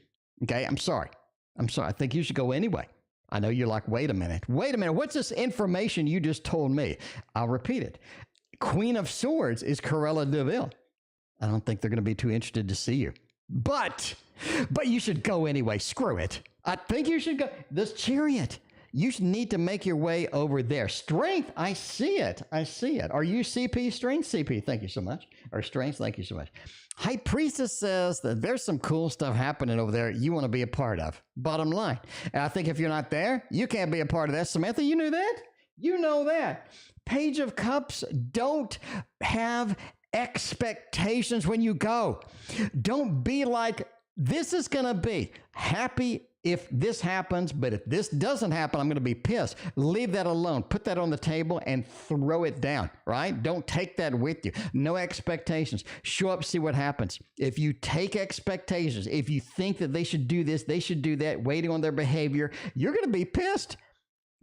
Okay, I'm sorry. I think you should go anyway. I know you're like, wait a minute. What's this information you just told me? I'll repeat it. Queen of Swords is Corella DeVille. I don't think they're going to be too interested to see you. But you should go anyway. Screw it. I think you should go. This Chariot. You need to make your way over there. Strength, I see it. Are you CP? Strength? CP, thank you so much. Or Strength, thank you so much. High Priestess says that there's some cool stuff happening over there you want to be a part of. Bottom line. And I think if you're not there, you can't be a part of that. Samantha, you knew that? You know that. Page of Cups, don't have expectations when you go. Don't be like, this is going to be happy if this happens, but if this doesn't happen, I'm going to be pissed. Leave that alone. Put that on the table and throw it down, right? Don't take that with you. No expectations. Show up, see what happens. If you take expectations, if you think that they should do this, they should do that, waiting on their behavior, you're going to be pissed.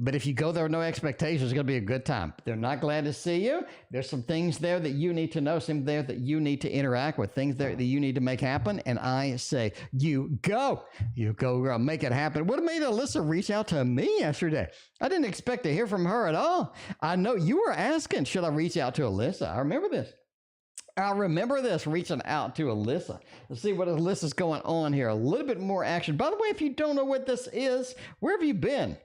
But if you go there with no expectations, it's going to be a good time. They're not glad to see you. There's some things there that you need to know, some there that you need to interact with, things there that you need to make happen. And I say, you go, girl, make it happen. What made Alyssa reach out to me yesterday? I didn't expect to hear from her at all. I know you were asking, should I reach out to Alyssa? I remember this, reaching out to Alyssa. Let's see what Alyssa's going on here. A little bit more action. By the way, if you don't know what this is, where have you been?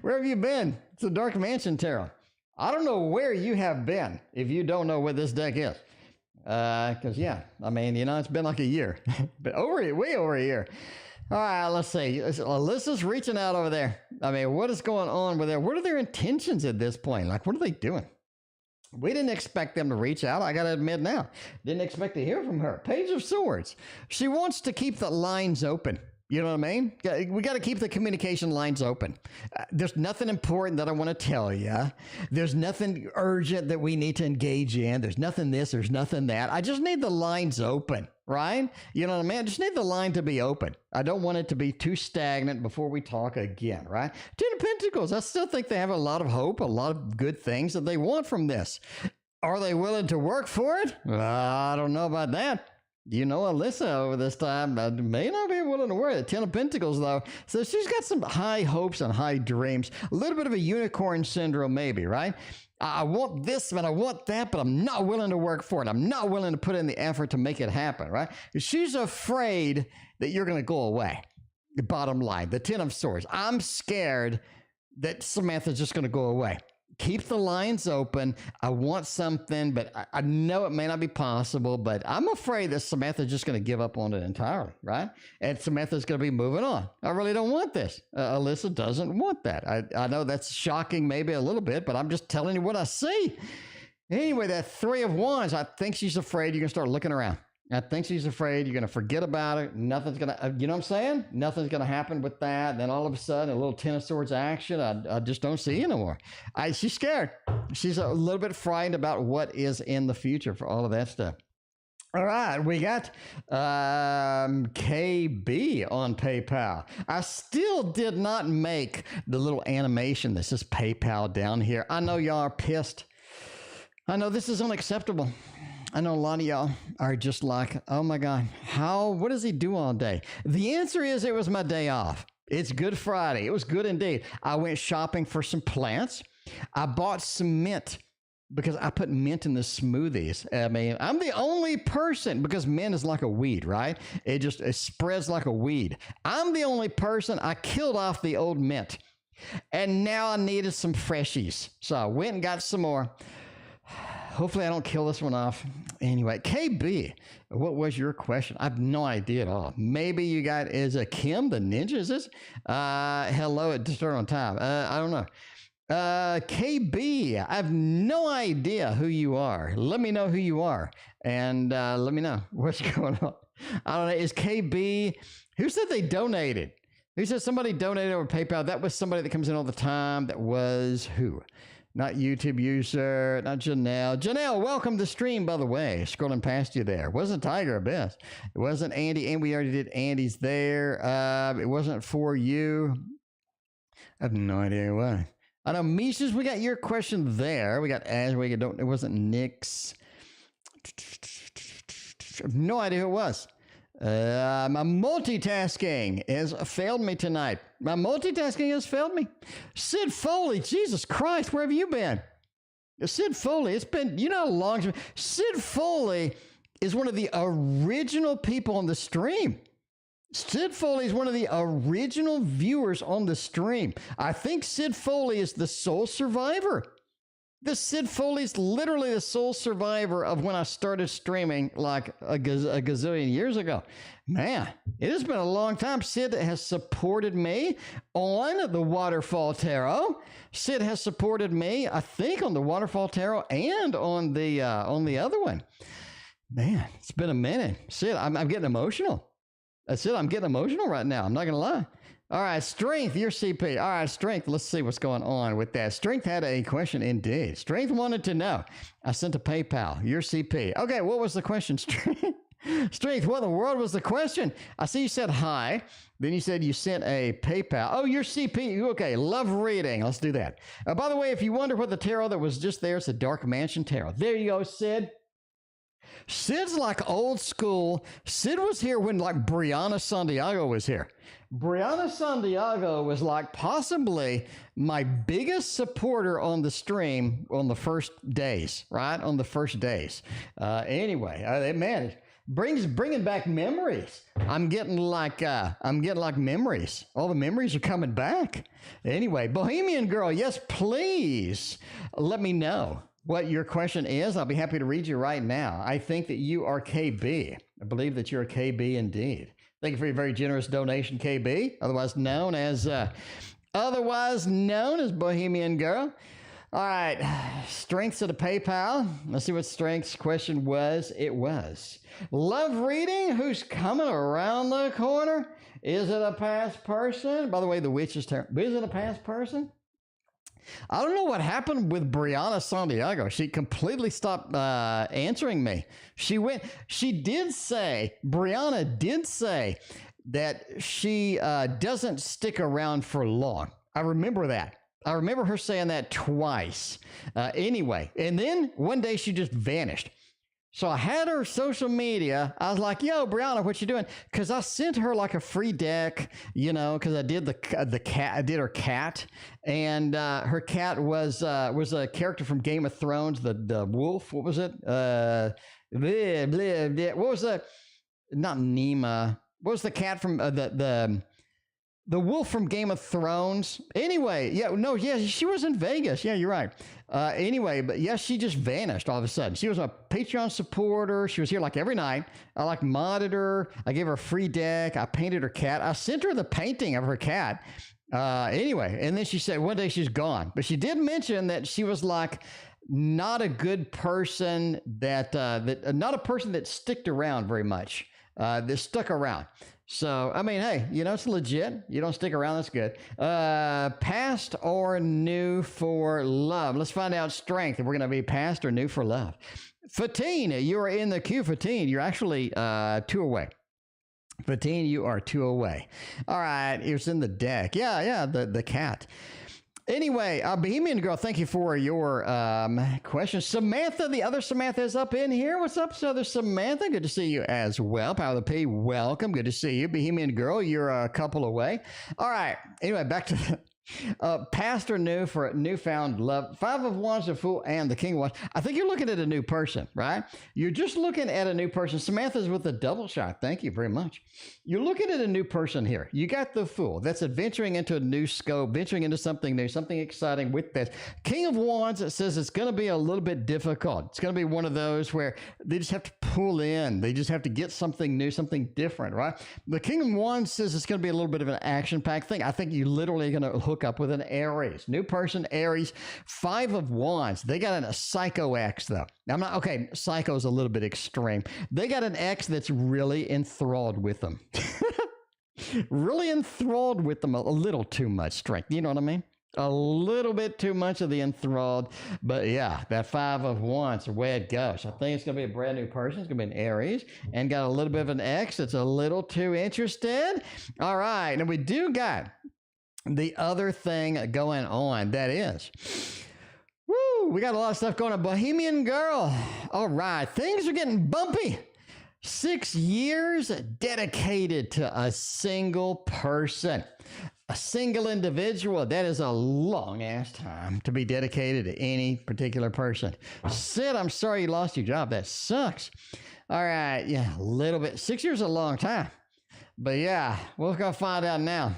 Where have you been? It's a Dark Mansion Tarot. I don't know where you have been if you don't know what this deck is. Because, it's been like a year. But way over a year. All right, let's see. Alyssa's reaching out over there. What is going on with there? What are their intentions at this point? Like, what are they doing? We didn't expect them to reach out. I got to admit now. Didn't expect to hear from her. Page of Swords. She wants to keep the lines open. You know what I mean? We got to keep the communication lines open. There's nothing important that I want to tell you. There's nothing urgent that we need to engage in. There's nothing this, there's nothing that. I just need the lines open, right? You know what I mean? I just need the line to be open. I don't want it to be too stagnant before we talk again, right? Ten of Pentacles, I still think they have a lot of hope, a lot of good things that they want from this. Are they willing to work for it? I don't know about that. You know, Alyssa over this time may not be willing to wear the Ten of Pentacles, though. So she's got some high hopes and high dreams. A little bit of a unicorn syndrome, maybe, right? I want this, but I want that, but I'm not willing to work for it. I'm not willing to put in the effort to make it happen, right? She's afraid that you're going to go away. The bottom line, the Ten of Swords. I'm scared that Samantha's just going to go away. Keep the lines open. I want something, but I know it may not be possible, but I'm afraid that Samantha's just going to give up on it entirely, right? And Samantha's going to be moving on. I really don't want this. Alyssa doesn't want that. I know that's shocking maybe a little bit, but I'm just telling you what I see. Anyway, that Three of Wands, I think she's afraid you're going to start looking around. I think she's afraid you're going to forget about it. Nothing's going to, you know what I'm saying? Nothing's going to happen with that. And then all of a sudden, a little Ten of Swords action, I just don't see you no more. She's scared. She's a little bit frightened about what is in the future for all of that stuff. All right, we got KB on PayPal. I still did not make the little animation that says PayPal down here. I know y'all are pissed. I know this is unacceptable. I know a lot of y'all are just like, oh my God, what does he do all day? The answer is it was my day off. It's Good Friday. It was good indeed. I went shopping for some plants. I bought some mint because I put mint in the smoothies. I mean, I'm the only person, because mint is like a weed, right? It spreads like a weed. I'm the only person. I killed off the old mint. And now I needed some freshies. So I went and got some more. Hopefully I don't kill this one off. Anyway, KB, what was your question? I have no idea at all. Maybe you got, is it Kim the Ninja? Is this? Hello at Start on Time. I don't know. KB, I have no idea who you are. Let me know who you are. And let me know what's going on. I don't know. Is KB, who said they donated? Who said somebody donated over PayPal? That was somebody that comes in all the time. That was who? Not YouTube user, not Janelle. Janelle, welcome to the stream, by the way. Scrolling past you there. Wasn't Tiger Abyss. It wasn't Andy, and we already did Andy's there. It wasn't for you. I have no idea why. I know, Mises, we got your question there. We got Ash, it wasn't Nick's. I have no idea who it was. My multitasking has failed me tonight. My multitasking has failed me. Sid Foley, Jesus Christ, where have you been? Sid Foley, it's been, you know how long. Sid Foley is one of the original people on the stream. Sid Foley is one of the original viewers on the stream. I think Sid Foley is the sole survivor. The Sid Foley's literally the sole survivor of when I started streaming like a gazillion years ago. Man, it has been a long time. Sid has supported me on the Waterfall Tarot. Sid has supported me, I think, on the Waterfall Tarot and on the other one. Man, it's been a minute. Sid, I'm getting emotional. Sid, I'm getting emotional right now. I'm not going to lie. All right, Strength, your CP. All right, Strength, let's see what's going on with that. Strength had a question indeed. Strength wanted to know. I sent a PayPal, your CP. Okay, what was the question, Strength? Strength, what in the world was the question? I see you said hi. Then you said you sent a PayPal. Oh, your CP. Okay, love reading. Let's do that. By the way, if you wonder what the tarot that was just there, it's a Dark Mansion Tarot. There you go, Sid. Sid's like old school. Sid was here when like Brianna Santiago was here. Brianna Santiago was like possibly my biggest supporter on the stream on the first days, right? On the first days. Anyway, man, it bringing back memories. I'm getting like memories. All the memories are coming back. Anyway, Bohemian Girl, yes, please let me know what your question is. I'll be happy to read you right now. I think that you are KB. I believe that you're a KB indeed. Thank you for your very generous donation, KB, otherwise known as Bohemian Girl. All right, Strengths of the PayPal. Let's see what Strength's question was. It was love reading. Who's coming around the corner? Is it a past person? By the way, the witch is terrible. Is it a past person? I don't know what happened with Brianna Santiago. She completely stopped answering me. Brianna did say that she doesn't stick around for long. I remember that. I remember her saying that twice. Anyway, and then one day she just vanished. So I had her social media. I was like, "Yo, Brianna, what you doing?" Because I sent her like a free deck, because I did the cat. I did her cat, and her cat was a character from Game of Thrones, the wolf. What was it? What was the not Nema? What was the cat from the wolf from Game of Thrones? Anyway, she was in Vegas. Yeah, you're right. Anyway, but yes, she just vanished all of a sudden. She was a Patreon supporter. She was here like every night. I like modded her. I gave her a free deck. I painted her cat. I sent her the painting of her cat. Anyway, and then she said one day she's gone. But she did mention that she was like not a good person, that not a person that sticked around very much. That stuck around. So, I mean, hey, it's legit. You don't stick around. That's good. Past or new for love? Let's find out strength. If we're going to be past or new for love. Fatine, you are in the queue. Fatine, you're actually 2 away. Fatine, you are 2 away. All right. It's in the deck. Yeah, the cat. Anyway, Bohemian Girl, thank you for your question. Samantha, the other Samantha is up in here. What's up, other Samantha? Good to see you as well. Power of the P, welcome. Good to see you. Bohemian Girl, you're a couple away. All right. Anyway, back to past or new for newfound love. 5 of Wands, the Fool, and the King of Wands. I think you're looking at a new person, right? You're just looking at a new person. Samantha's with a double shot. Thank you very much. You're looking at a new person here. You got the Fool. That's adventuring into a new scope, venturing into something new, something exciting with this. King of Wands, it says it's going to be a little bit difficult. It's going to be one of those where they just have to pull in. They just have to get something new, something different, right? The King of Wands says it's going to be a little bit of an action-packed thing. I think you literally are going to hook up with an Aries. New person, Aries. 5 of Wands. They got a psycho ex, though. Okay, psycho's a little bit extreme. They got an ex that's really enthralled with them. Really enthralled with them. A little too much strength. You know what I mean? A little bit too much of the enthralled. But yeah, that 5 of Wands, the way it goes. I think it's going to be a brand new person. It's going to be an Aries. And got a little bit of an ex that's a little too interested. All right. And we do got the other thing going on, that is, we got a lot of stuff going on. Bohemian Girl. All right. Things are getting bumpy. 6 years dedicated to a single person, a single individual. That is a long ass time to be dedicated to any particular person. Sid, I'm sorry you lost your job. That sucks. All right. Yeah, a little bit. 6 years is a long time. But yeah, we're going to find out now.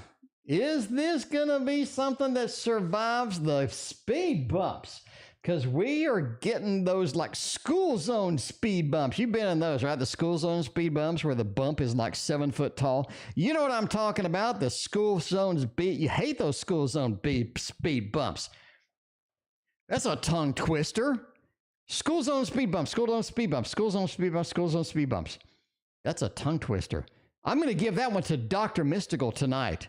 Is this going to be something that survives the speed bumps? Because we are getting those like school zone speed bumps. You've been in those, right? The school zone speed bumps where the bump is like 7 foot tall. You know what I'm talking about? The school zone speed. You hate those school zone speed bumps. That's a tongue twister. School zone speed bumps, school zone speed bumps, school zone speed bumps, school zone speed bumps. That's a tongue twister. I'm going to give that one to Dr. Mystical tonight.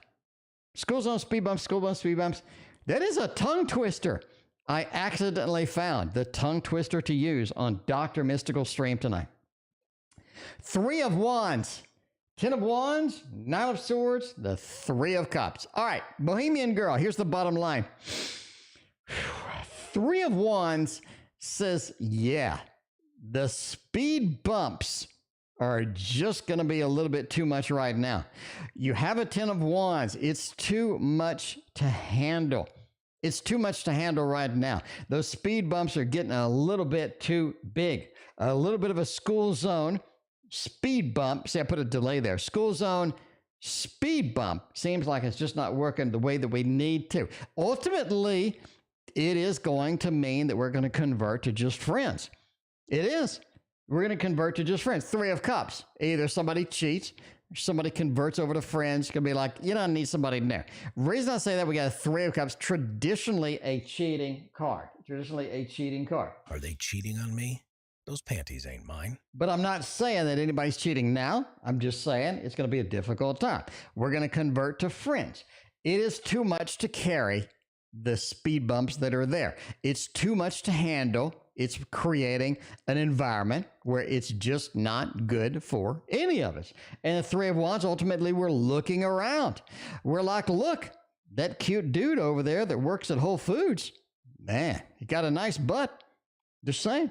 School zone speed bumps, school zone speed bumps. That is a tongue twister. I accidentally found the tongue twister to use on Dr. Mystical stream tonight. 3 of Wands, 10 of Wands, 9 of Swords, the 3 of Cups. All right, Bohemian Girl, here's the bottom line. 3 of Wands says, yeah, the speed bumps are just going to be a little bit too much right now. You have a 10 of Wands. It's too much to handle. It's too much to handle right now. Those speed bumps are getting a little bit too big. A little bit of a school zone speed bump. See, I put a delay there. School zone speed bump seems like it's just not working the way that we need to. Ultimately, it is going to mean that we're going to convert to just friends. It is. We're going to convert to just friends. 3 of Cups. Either somebody cheats, or somebody converts over to friends. It's going to be like, you don't need somebody in there. Reason I say that, we got a 3 of Cups, traditionally a cheating card. Traditionally a cheating card. Are they cheating on me? Those panties ain't mine. But I'm not saying that anybody's cheating now. I'm just saying it's going to be a difficult time. We're going to convert to friends. It is too much to carry the speed bumps that are there. It's too much to handle. It's creating an environment where it's just not good for any of us. And the 3 of Wands, ultimately, we're looking around. We're like, look, that cute dude over there that works at Whole Foods, man, he got a nice butt. Just saying.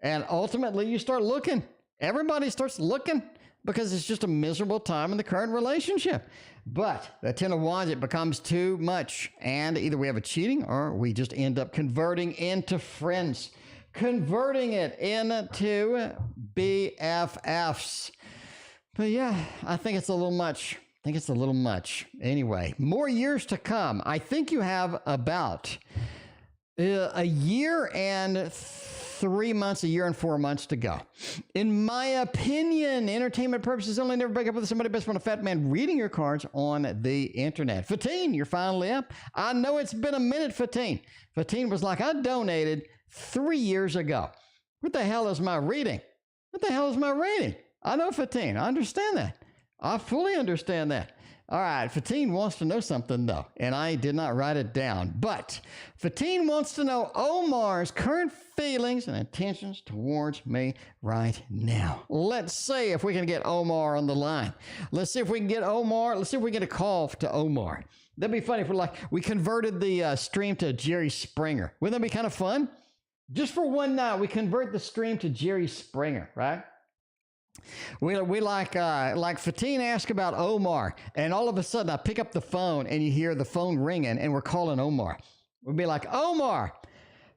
And ultimately, you start looking. Everybody starts looking because it's just a miserable time in the current relationship. But the 10 of Wands, it becomes too much. And either we have a cheating or we just end up converting into friends, converting it into BFFs. But yeah, I think it's a little much. Anyway, more years to come. I think you have about a year and 3 months, a year and 4 months to go. In my opinion, entertainment purposes only, never break up with somebody best friend, a fat man reading your cards on the internet. Fatine, you're finally up. I know it's been a minute, Fatine. Fatine was like, I donated 3 years ago. What the hell is my reading? I know, Fatine. I understand that. I fully understand that. All right, Fatine wants to know something, though, and I did not write it down. But Fatine wants to know Omar's current feelings and intentions towards me right now. Let's see if we can get Omar on the line. Let's see if we can get a call to Omar. That'd be funny if we converted the stream to Jerry Springer. Wouldn't that be kind of fun? Just for one night, we convert the stream to Jerry Springer, right? We like Fatine asked about Omar, and all of a sudden I pick up the phone and you hear the phone ringing and we're calling Omar. We'd be like, Omar,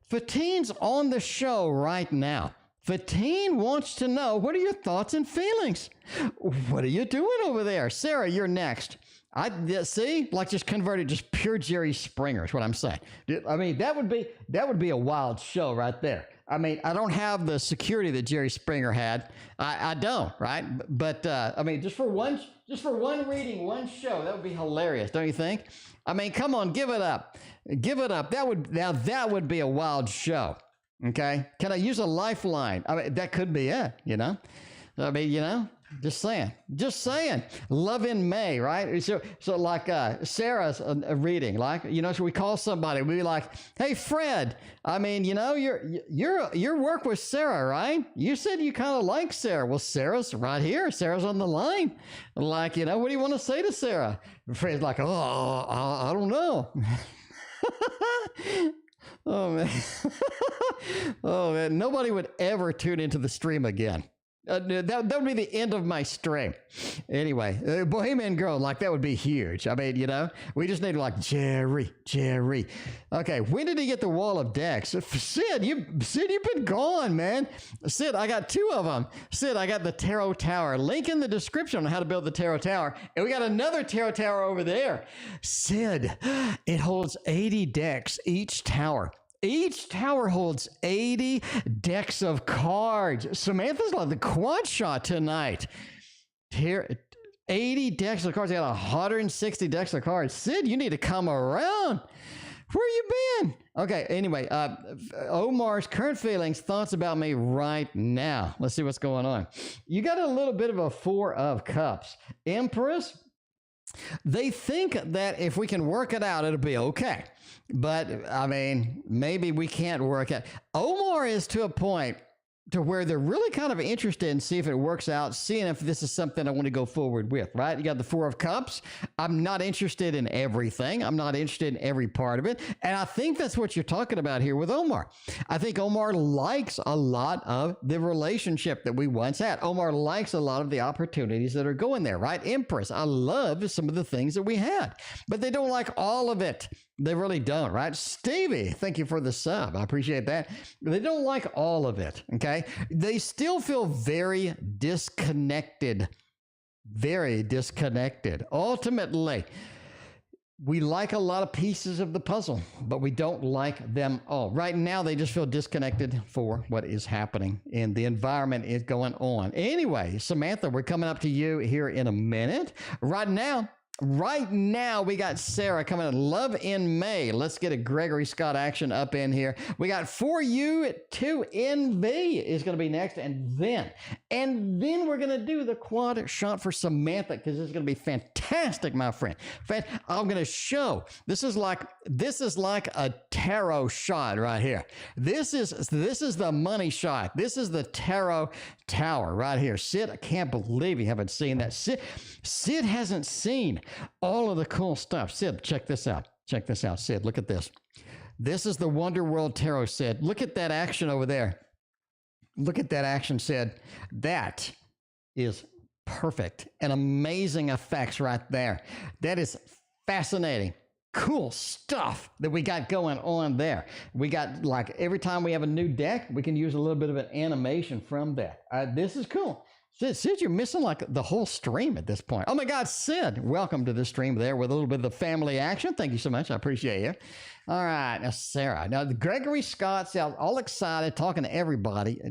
Fatine's on the show right now. Fatine wants to know, what are your thoughts and feelings? What are you doing over there? Sarah, you're next. Just converted, just pure Jerry Springer is what I'm saying. I mean, that would be a wild show right there. I mean, I don't have the security that Jerry Springer had. I don't, right? But I mean, just for one reading, one show, that would be hilarious, don't you think? I mean, come on, give it up. That would be a wild show. Okay, can I use a lifeline? I mean, that could be it. I mean, just saying. Love in May, right? So like Sarah's reading, so we call somebody, we be like, hey, Fred, I mean, your work with Sarah, right? You said you kind of like Sarah. Well, Sarah's right here. Sarah's on the line. What do you want to say to Sarah? Fred's like, oh, I don't know. Oh, man. Oh, man. Nobody would ever tune into the stream again. That would be the end of my stream. Anyway, Bohemian Girl, that would be huge. I mean, we just need Jerry. Okay, when did he get the wall of decks? Sid, you've been gone, man. Sid, I got 2 of them. Sid, I got the Tarot Tower. Link in the description on how to build the Tarot Tower. And we got another Tarot Tower over there. Sid, it holds 80 decks, each tower. Each tower holds 80 decks of cards. Samantha's like the quad shot tonight. Here, 80 decks of cards. They got 160 decks of cards. Sid, you need to come around. Where you been? Okay, anyway, Omar's current feelings, thoughts about me right now. Let's see what's going on. You got a little bit of a 4 of Cups. Empress, they think that if we can work it out, it'll be okay. But, I mean, maybe we can't work it. Omar is to a point to where they're really kind of interested in see if it works out, seeing if this is something I want to go forward with, right? You got the 4 of Cups. I'm not interested in everything. I'm not interested in every part of it. And I think that's what you're talking about here with Omar. I think Omar likes a lot of the relationship that we once had. Omar likes a lot of the opportunities that are going there, right? Empress, I love some of the things that we had, but they don't like all of it. They really don't, right? Stevie, thank you for the sub. I appreciate that. They don't like all of it, okay? They still feel very disconnected. Ultimately, we like a lot of pieces of the puzzle, but we don't like them all. Right now, they just feel disconnected for what is happening and the environment is going on. Anyway, Samantha, we're coming up to you here in a minute. Right now, we got Sarah coming in. Love in May. Let's get a Gregory Scott action up in here. We got For You to Envy is going to be next. And then we're going to do the quad shot for Samantha because it's going to be fantastic, my friend. I'm going to show. This is like a tarot shot right here. This is the money shot. This is the tarot tower right here. Sid, I can't believe you haven't seen that. Sid hasn't seen all of the cool stuff. Sid, check this out. Sid, look at this. This is the Wonder World Tarot, Sid. Look at that action over there. Look at that action, Sid. That is perfect and amazing effects right there. That is fascinating. Cool stuff that we got going on there. We got, like, every time we have a new deck, we can use a little bit of an animation from that. This is cool. Sid, you're missing like the whole stream at this point. Oh my God, Sid, welcome to the stream there with a little bit of the family action. Thank you so much. I appreciate you. All right, now Sarah. Now Gregory Scott sounds all excited, talking to everybody.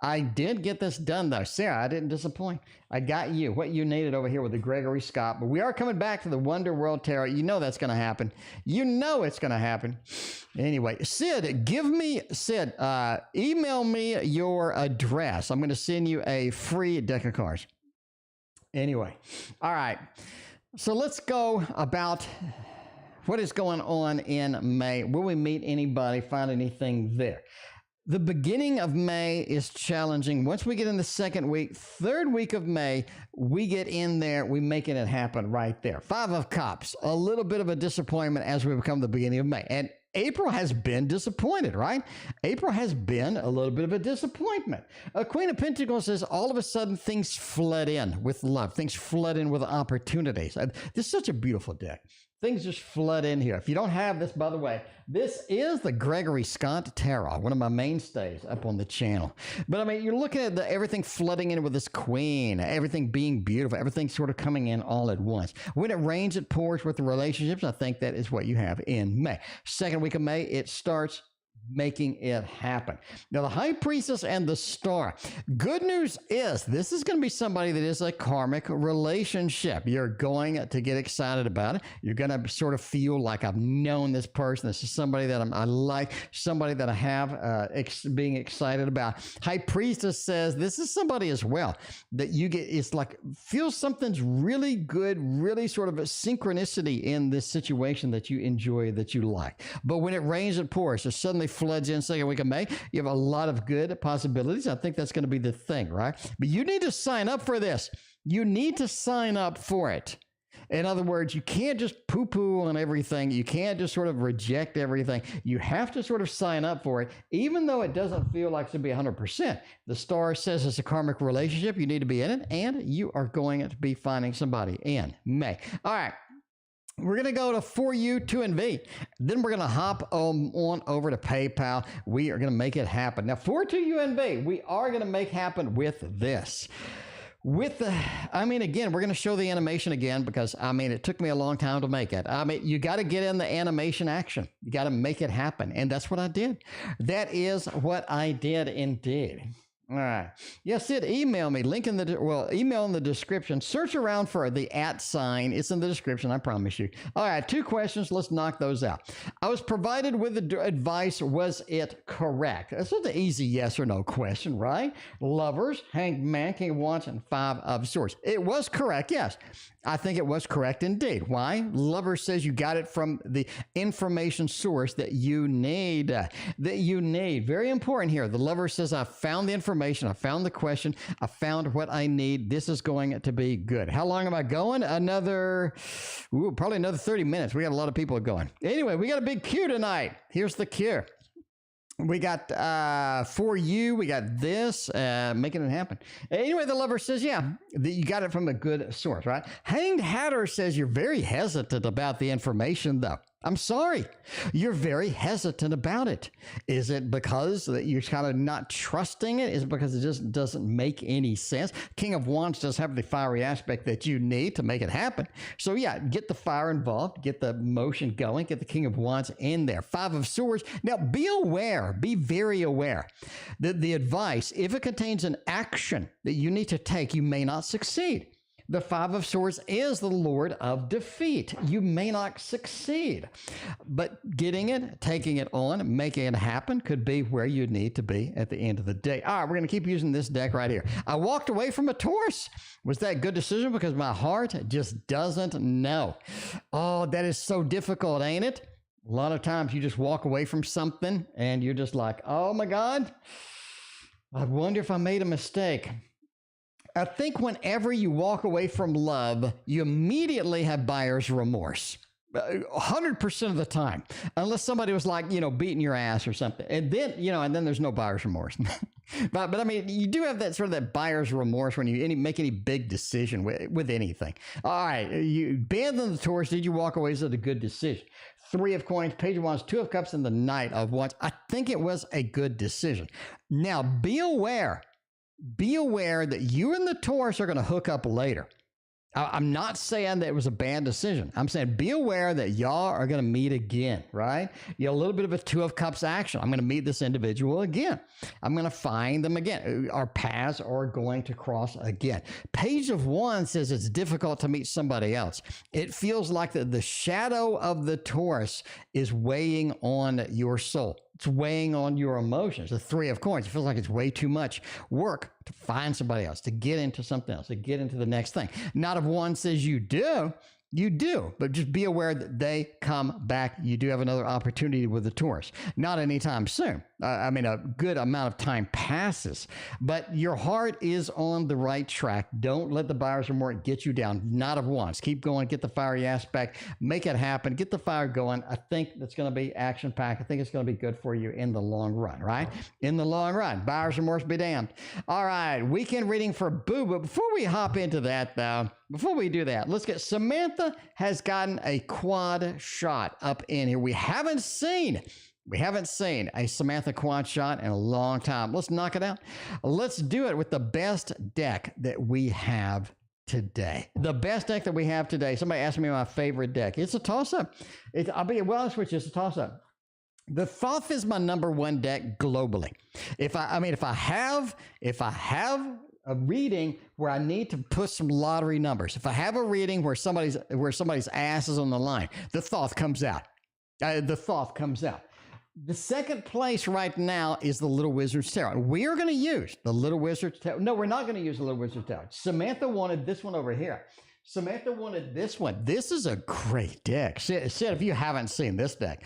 I did get this done though. Sarah, I didn't disappoint. I got you what you needed over here with the Gregory Scott. But we are coming back to the Wonder World Tarot. You know that's going to happen. You know it's going to happen. Anyway, Sid, email me your address. I'm going to send you a free deck of cards. Anyway, all right. So let's go about what is going on in May. Will we meet anybody, find anything there? The beginning of May is challenging. Once we get in the second week, third week of May, we get in there, we making it happen right there. 5 of Cups, a little bit of a disappointment as we become the beginning of May. And April has been disappointed, right? April has been a little bit of a disappointment. Queen of Pentacles says all of a sudden things flood in with love. Things flood in with opportunities. This is such a beautiful deck. Things just flood in here. If you don't have this, by the way, this is the Gregory Scott Tarot, one of my mainstays up on the channel. But I mean, you're looking at everything flooding in with this queen, everything being beautiful, everything sort of coming in all at once. When it rains, it pours with the relationships. I think that is what you have in May. Second week of May, it starts making it happen. Now, the High Priestess and the Star. Good news is this is going to be somebody that is a karmic relationship. You're going to get excited about it. You're going to sort of feel like I've known this person. This is somebody that I like, somebody that I have being excited about. High Priestess says this is somebody as well that you get, it's like, feel something's really good, really sort of a synchronicity in this situation that you enjoy, that you like. But when it rains, it pours. So suddenly floods in second week of May. You have a lot of good possibilities. I think that's going to be the thing, right? But you need to sign up for this. You need to sign up for it. In other words, you can't just poo-poo on everything. You can't just sort of reject everything. You have to sort of sign up for it, even though it doesn't feel like it's going to be 100%. The Star says it's a karmic relationship. You need to be in it, and you are going to be finding somebody in May. All right. We're going to go to For You, 2 and V. Then we're going to hop on over to PayPal. We are going to make it happen. Now, for 2 U and V, we are going to make happen with this. Again, we're going to show the animation again because, it took me a long time to make it. You got to get in the animation action. You got to make it happen. And that's what I did. That is what I did indeed. All right. Yes, Sid, email me. Link in email in the description. Search around for the @ sign. It's in the description, I promise you. All right, 2 questions. Let's knock those out. I was provided with advice. Was it correct? That's an easy yes or no question, right? Lovers, Hanged Man, King of Wands, and 5 of Swords. It was correct, yes. I think it was correct indeed. Why? Lover says you got it from the information source that you need. Very important here. The Lover says, I found the information. I found the question. I found what I need. This is going to be good. How long am I going? Probably another 30 minutes. We got a lot of people going. Anyway, we got a big queue tonight. Here's the queue. We got For You, we got this, making it happen. Anyway, the Lover says, yeah, you got it from a good source, right? Hanged Hatter says you're very hesitant about the information, though. I'm sorry. You're very hesitant about it. Is it because that you're kind of not trusting it? Is it because it just doesn't make any sense? King of Wands does have the fiery aspect that you need to make it happen. So yeah, get the fire involved, get the motion going, get the King of Wands in there. 5 of Swords. Now be aware, be very aware that the advice, if it contains an action that you need to take, you may not succeed. The 5 of Swords is the Lord of defeat. You may not succeed, but getting it, taking it on, making it happen could be where you need to be at the end of the day. All right, we're going to keep using this deck right here. I walked away from a Taurus. Was that a good decision? Because my heart just doesn't know. Oh, that is so difficult, ain't it? A lot of times you just walk away from something and you're just like, oh my God, I wonder if I made a mistake. I think whenever you walk away from love, you immediately have buyer's remorse. 100% of the time, unless somebody was like, beating your ass or something. And then, and then there's no buyer's remorse. but I mean, you do have that sort of that buyer's remorse when you make any big decision with anything. All right. You abandoned the Taurus. Did you walk away? Is it a good decision? 3 of coins, page of wands, 2 of cups, and the knight of wands. I think it was a good decision. Now, be aware that you and the Taurus are going to hook up later. I'm not saying that it was a bad decision. I'm saying be aware that y'all are going to meet again, right? A little bit of a 2 of cups action. I'm going to meet this individual again. I'm going to find them again. Our paths are going to cross again. Page of wands says it's difficult to meet somebody else. It feels like the shadow of the Taurus is weighing on your soul. It's weighing on your emotions. The 3 of coins, it feels like it's way too much work to find somebody else, to get into something else, to get into the next thing. Knight of wands says you do, but just be aware that they come back. You do have another opportunity with the Taurus. Not anytime soon. I mean, a good amount of time passes, but your heart is on the right track. Don't let the buyer's remorse get you down. Knight of wands. Keep going. Get the fiery aspect. Make it happen. Get the fire going. I think that's going to be action-packed. I think it's going to be good for you in the long run, right? In the long run. Buyer's remorse be damned. All right. Weekend reading for Boo. But before we hop into that, though, before we do that, let's get Samantha has gotten a quad shot up in here. We haven't seen a Samantha quad shot in a long time. Let's knock it out. Let's do it with the best deck that we have today. The best deck that we have today. Somebody asked me my favorite deck. It's a toss-up. I'll be honest with you, it's a toss-up. The Thoth is my number 1 deck globally. If I have a reading where I need to put some lottery numbers, if I have a reading where somebody's ass is on the line, the Thoth comes out. The second place right now is the Little Wizard's Tarot. We are going to use the Little Wizard's Tarot. No, we're not going to use the Little Wizard's Tarot. Samantha wanted this one over here. Samantha wanted this one. This is a great deck. Sid, if you haven't seen this deck,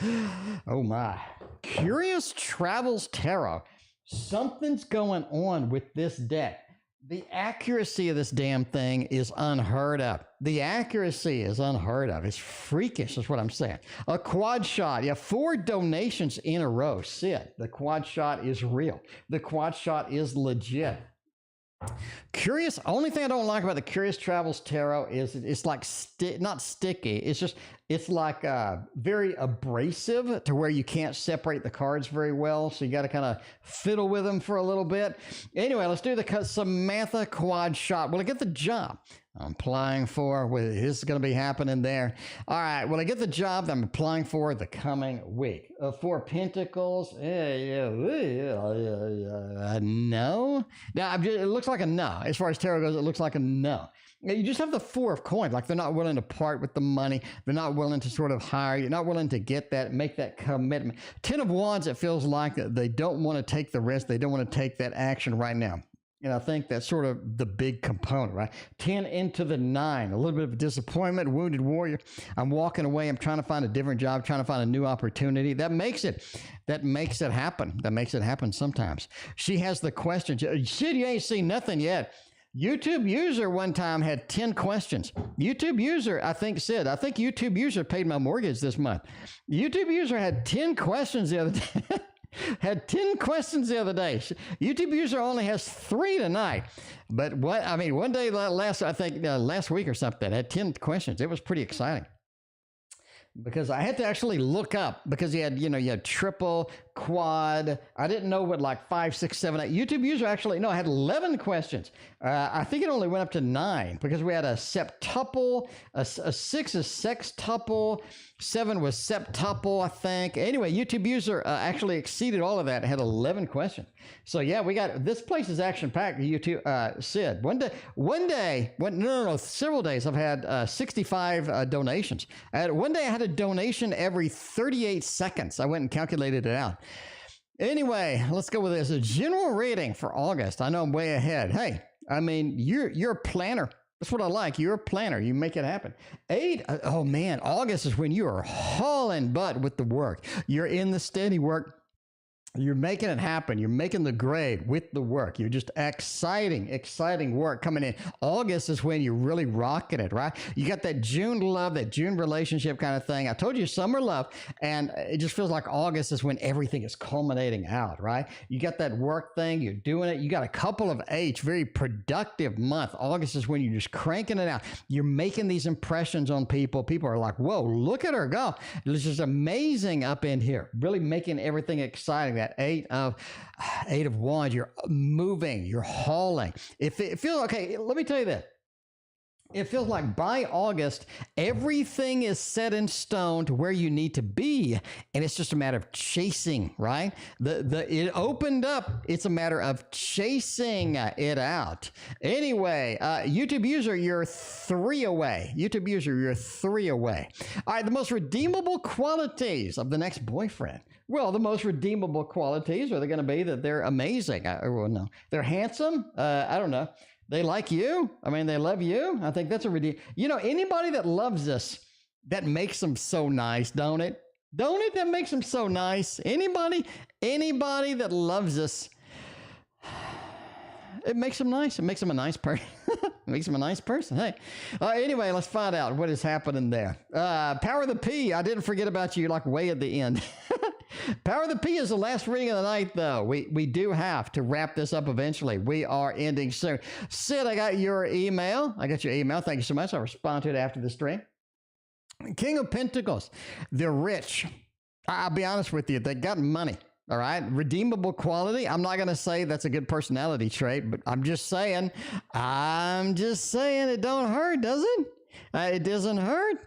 oh my. Curious Travels Tarot. Something's going on with this deck. The accuracy of this damn thing is unheard of. The accuracy is unheard of. It's freakish, is what I'm saying. A quad shot. Yeah, 4 donations in a row. Sid, the quad shot is real. The quad shot is legit. Curious, only thing I don't like about the Curious Travels Tarot is it's like not sticky. It's like very abrasive to where you can't separate the cards very well. So you got to kind of fiddle with them for a little bit. Anyway, let's do the Samantha quad shot. Will I get the job I'm applying for? This is going to be happening there. All right. Will I get the job that I'm applying for the coming week? 4 Pentacles. No. Now, it looks like a no. As far as tarot goes, it looks like a no. You just have the 4 of coins. Like they're not willing to part with the money. They're not willing to sort of hire. You're not willing to get that, make that commitment. 10 of wands, it feels like they don't want to take the risk. They don't want to take that action right now. And I think that's sort of the big component, right? 10 into the 9, a little bit of disappointment, wounded warrior. I'm walking away. I'm trying to find a different job, trying to find a new opportunity. That makes it happen. That makes it happen sometimes. She has the question. Sid, you ain't seen nothing yet. YouTube user one time had 10 questions. YouTube user, I think YouTube user paid my mortgage this month. YouTube user had 10 questions the other day. Had 10 questions the other day. YouTube user only has 3 tonight. But one day last week or something, had 10 questions. It was pretty exciting. Because I had to actually look up, because you had triple, quad. I didn't know what, like 5, 6, 7, 8. YouTube user I had 11 questions. I think it only went up to 9 because we had a septuple, a 6 is sextuple, 7 was septuple, I think. Anyway, YouTube user actually exceeded all of that. It had 11 questions. So yeah, this place is action packed. YouTube, Sid. Several days I've had 65 donations. One day I had a donation every 38 seconds. I went and calculated it out. Anyway, let's go with this. A general rating for August. I know I'm way ahead. Hey, you're a planner. That's what I like. You're a planner. You make it happen. 8. Oh man, August is when you are hauling butt with the work. You're in the steady work. You're making it happen. You're making the grade with the work. You're just exciting work coming in. August is when you're really rocking it, right? You got that June love, that June relationship kind of thing. I told you summer love, and it just feels like August is when everything is culminating out, right? You got that work thing. You're doing it. You got a couple of H, very productive month. August is when you're just cranking it out. You're making these impressions on people. People are like, whoa, look at her go. It's just amazing up in here. Really making everything exciting. That eight of wands, you're moving, you're hauling. It feels okay. Let me tell you this. It feels like by August, everything is set in stone to where you need to be, and it's just a matter of chasing, right? It opened up. It's a matter of chasing it out. Anyway, YouTube user, you're 3 away. YouTube user, you're 3 away. All right, the most redeemable qualities of the next boyfriend. Well, the most redeemable qualities are they going to be that they're amazing? Well, no, they're handsome. I don't know. They like you. I mean, they love you. I think that's a redeem. You know, anybody that loves us, that makes them so nice, don't it? Don't it? That makes them so nice. Anybody that loves us, it makes them nice. It makes them a nice person. Makes them a nice person. Hey. Anyway, let's find out what is happening there. Power of the P. I didn't forget about you like way at the end. Power of the P is the last reading of the night, though. We do have to wrap this up eventually. We are ending soon. Sid, I got your email. Thank you so much. I'll respond to it after the stream. King of Pentacles. They're rich. I'll be honest with you. They got money. All right. Redeemable quality. I'm not going to say that's a good personality trait, but I'm just saying it don't hurt, does it? It doesn't hurt.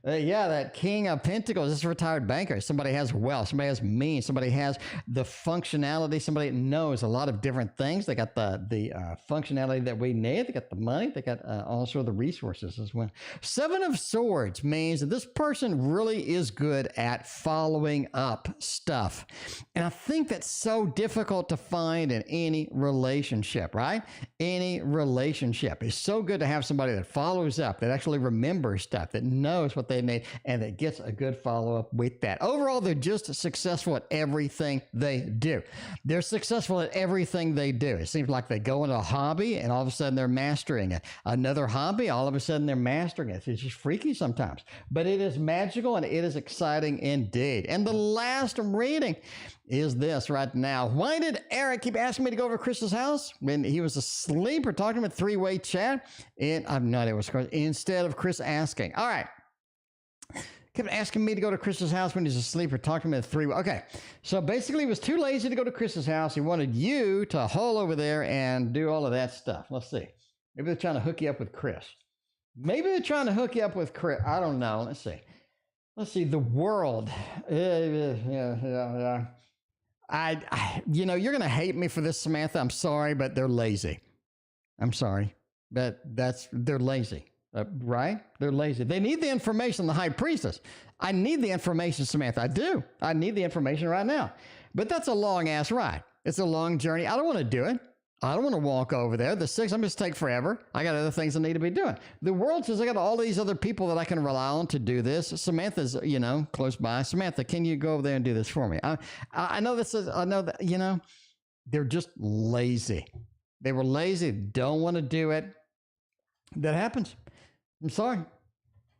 Yeah, that King of Pentacles, this is a retired banker. Somebody has wealth. Somebody has means. Somebody has the functionality. Somebody knows a lot of different things. They got the functionality that we need. They got the money. They got also the resources as well. 7 of Swords means that this person really is good at following up stuff. And I think that's so difficult to find in any relationship, right? Any relationship. It's so good to have somebody that follows up, that actually remembers stuff, that knows what they need, and that gets a good follow-up with that. Overall, they're just successful at everything they do. They're successful at everything they do. It seems like they go into a hobby, and all of a sudden they're mastering it. Another hobby, all of a sudden they're mastering it. It's just freaky sometimes. But it is magical, and it is exciting indeed. And the last reading is this right now. Why did Eric keep asking me to go over to Chris's house when he was asleep or talking to him a 3-way chat? And I have no idea what's going on. Instead of Chris asking. All right. Kept asking me to go to Chris's house when he's asleep or talking to him at 3. Okay, so basically he was too lazy to go to Chris's house. He wanted you to haul over there and do all of that stuff. Let's see. Maybe they're trying to hook you up with Chris. Maybe they're trying to hook you up with Chris. I don't know. Let's see. Let's see. The world. You know, you're going to hate me for this, Samantha. I'm sorry, but they're lazy. I'm sorry, but they're lazy. Right? They're lazy. They need the information, the high priestess. I need the information, Samantha. I do. I need the information right now. But that's a long ass ride. It's a long journey. I don't want to do it. I don't want to walk over there. The 6, I'm just take forever. I got other things I need to be doing. The world says I got all these other people that I can rely on to do this. Samantha's, close by. Samantha, can you go over there and do this for me? I know I know that, they're just lazy. They were lazy. Don't want to do it. That happens. I'm sorry.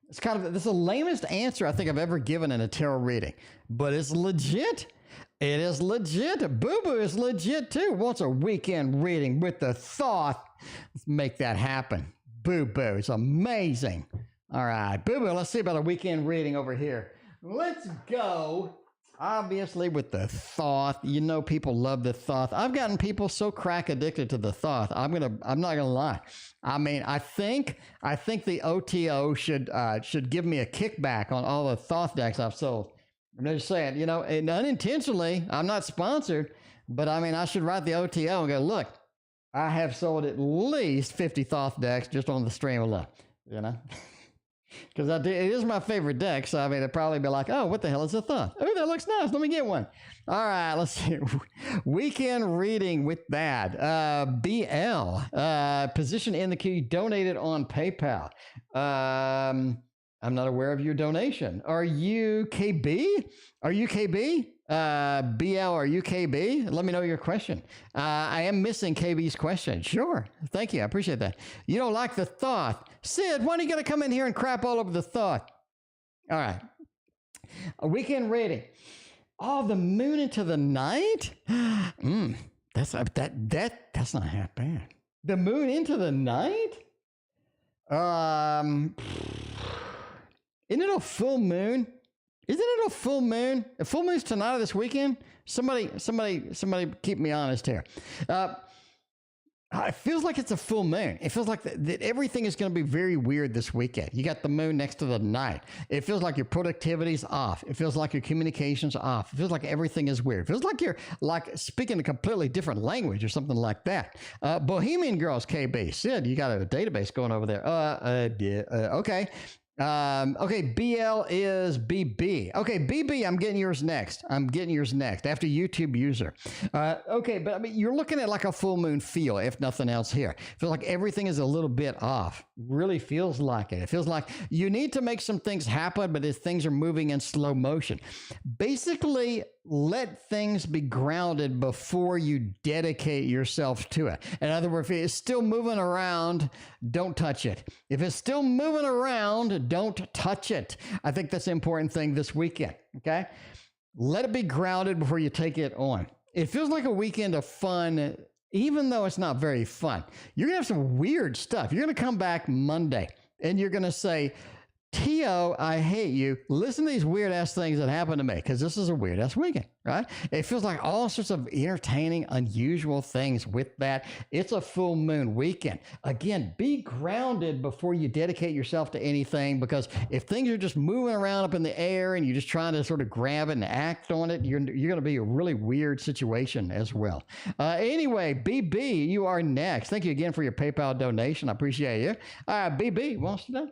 This is the lamest answer I think I've ever given in a tarot reading, but it's legit. It is legit. Boo Boo is legit too. Wants a weekend reading with the thought. Let's make that happen. Boo Boo. It's amazing. All right. Boo Boo, let's see about a weekend reading over here. Let's go. Obviously with the thoth, people love the thoth. I've gotten people so crack addicted to the thoth. I'm not gonna lie. I mean, I think the OTO should give me a kickback on all the thoth decks I've sold. I'm just saying, and unintentionally, I'm not sponsored, but I mean, I should write the OTO and go, look, I have sold at least 50 thoth decks just on the stream alone, Because it is my favorite deck, so I mean, it'd probably be like, oh, what the hell is a thoth? Oh, that looks nice. Let me get one. All right, let's see. Weekend reading with that. BL, position in the queue, donated on PayPal. I'm not aware of your donation. Are you KB? BL or UKB, let me know your question. I am missing KB's question. Sure. Thank you. I appreciate that. You don't like the thought. Sid, why are you going to come in here and crap all over the thought? All right. A weekend reading. Oh, the moon into the night? That's not half bad. The moon into the night? Isn't it a full moon? Isn't it a full moon? A full moon's tonight or this weekend? Somebody keep me honest here. It feels like it's a full moon. It feels like that everything is going to be very weird this weekend. You got the moon next to the night. It feels like your productivity's off. It feels like your communication's off. It feels like everything is weird. It feels like you're like speaking a completely different language or something like that. Bohemian Girls, KB. Sid, you got a database going over there. Okay. Okay, BL is BB. Okay, BB, I'm getting yours next. After YouTube user. Okay, but I mean, you're looking at like a full moon feel, if nothing else here. Feels like everything is a little bit off. Really feels like it. It feels like you need to make some things happen, but if things are moving in slow motion. Basically, let things be grounded before you dedicate yourself to it. In other words, if it's still moving around, don't touch it. If it's still moving around, don't touch it. I think that's an important thing this weekend, okay? Let it be grounded before you take it on. It feels like a weekend of fun, even though it's not very fun. You're going to have some weird stuff. You're going to come back Monday, and you're going to say, T.O., I hate you. Listen to these weird-ass things that happen to me, because this is a weird-ass weekend, right? It feels like all sorts of entertaining, unusual things with that. It's a full moon weekend. Again, be grounded before you dedicate yourself to anything, because if things are just moving around up in the air and you're just trying to sort of grab it and act on it, you're going to be a really weird situation as well. Anyway, BB, you are next. Thank you again for your PayPal donation. I appreciate you. BB wants to know.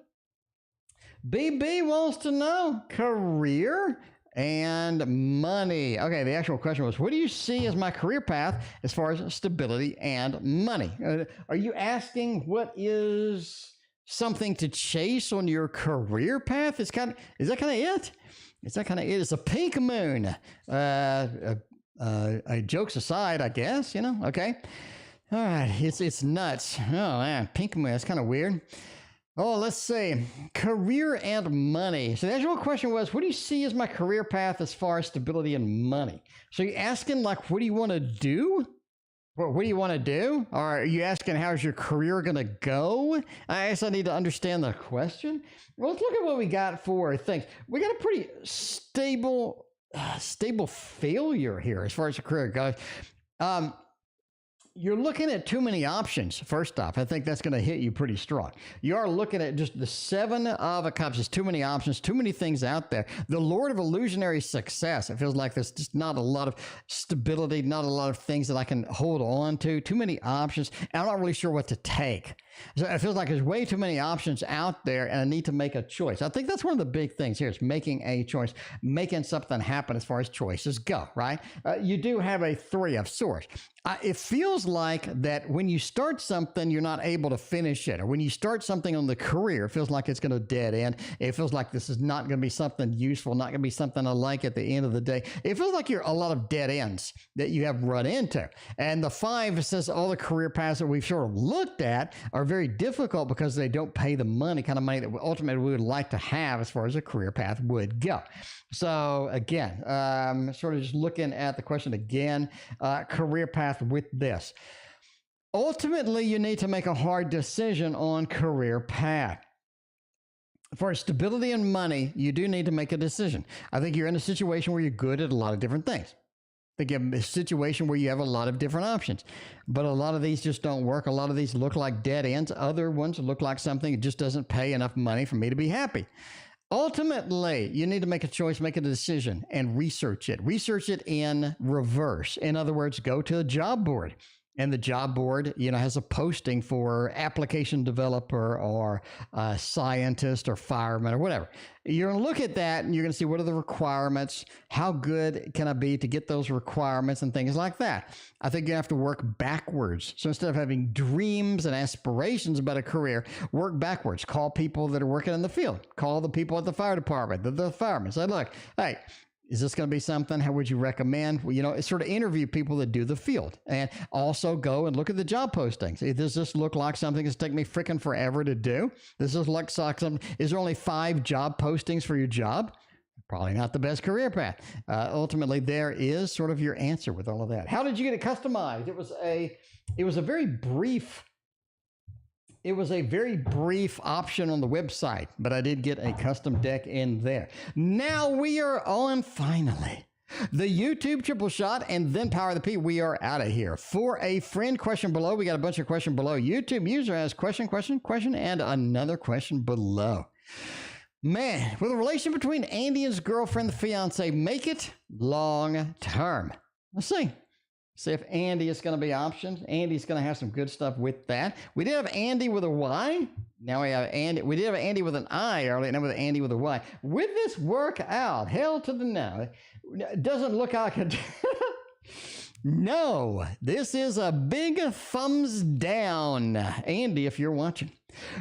BB wants to know career and money. Okay, the actual question was, what do you see as my career path as far as stability and money? Are you asking what is something to chase on your career path? Is that kind of it? It's a pink moon. Jokes aside, I guess, okay. All right, it's nuts. Oh man, pink moon, that's kind of weird. Oh, let's see. Career and money. So the actual question was, what do you see as my career path as far as stability and money? So you're asking, like, what do you want to do? What do you want to do? Or are you asking, how's your career going to go? I guess I need to understand the question. Well, let's look at what we got for things. We got a pretty stable failure here as far as the career goes. You're looking at too many options. First off, I think that's going to hit you pretty strong. You are looking at just the 7 of cups. There's too many options, too many things out there. The Lord of illusionary success. It feels like there's just not a lot of stability, not a lot of things that I can hold on to. Too many options. And I'm not really sure what to take. So it feels like there's way too many options out there, and I need to make a choice. I think that's one of the big things here is making a choice, making something happen as far as choices go, right? You do have a 3 of swords. It feels like that when you start something, you're not able to finish it. Or when you start something on the career, it feels like it's going to dead end. It feels like this is not going to be something useful, not going to be something I like at the end of the day. It feels like you're a lot of dead ends that you have run into. And the 5 says all the career paths that we've sort of looked at are very difficult because they don't pay the kind of money that ultimately we would like to have as far as a career path would go. So again, sort of just looking at the question again, career path with this. Ultimately, you need to make a hard decision on career path. For stability and money, you do need to make a decision. I think you're in a situation where you're good at a lot of different things. I think you have a situation where you have a lot of different options, but a lot of these just don't work. A lot of these look like dead ends. Other ones look like something that just doesn't pay enough money for me to be happy. Ultimately, you need to make a choice, make a decision, and research it. Research it in reverse. In other words, go to a job board. And the job board, has a posting for application developer or scientist or fireman or whatever. You're going to look at that and you're going to see what are the requirements, how good can I be to get those requirements and things like that. I think you have to work backwards. So instead of having dreams and aspirations about a career, work backwards. Call people that are working in the field. Call the people at the fire department, the firemen. Say, look, hey, Is this going to be something? How would you recommend? Well, it's sort of interview people that do the field, and also go and look at the job postings. Does this look like something that's taking me freaking forever to do? Does this look like something? Is there only 5 job postings for your job? Probably not the best career path. Ultimately, there is sort of your answer with all of that. How did you get it customized? It was a very brief. It was a very brief option on the website, but I did get a custom deck in there. Now we are on, finally, the YouTube triple shot and then Power of the P. We are out of here. For a friend, question below. We got a bunch of question below. YouTube user has question, and another question below. Man, will the relation between Andy and his girlfriend, the fiance, make it long term? Let's see. See if Andy is going to be options. Andy's going to have some good stuff with that. We did have Andy with a Y. Now we have Andy. We did have Andy with an I earlier. Now with Andy with a Y. Would this work out? Hell to the no. It doesn't look like it. No, this is a big thumbs down. Andy, if you're watching,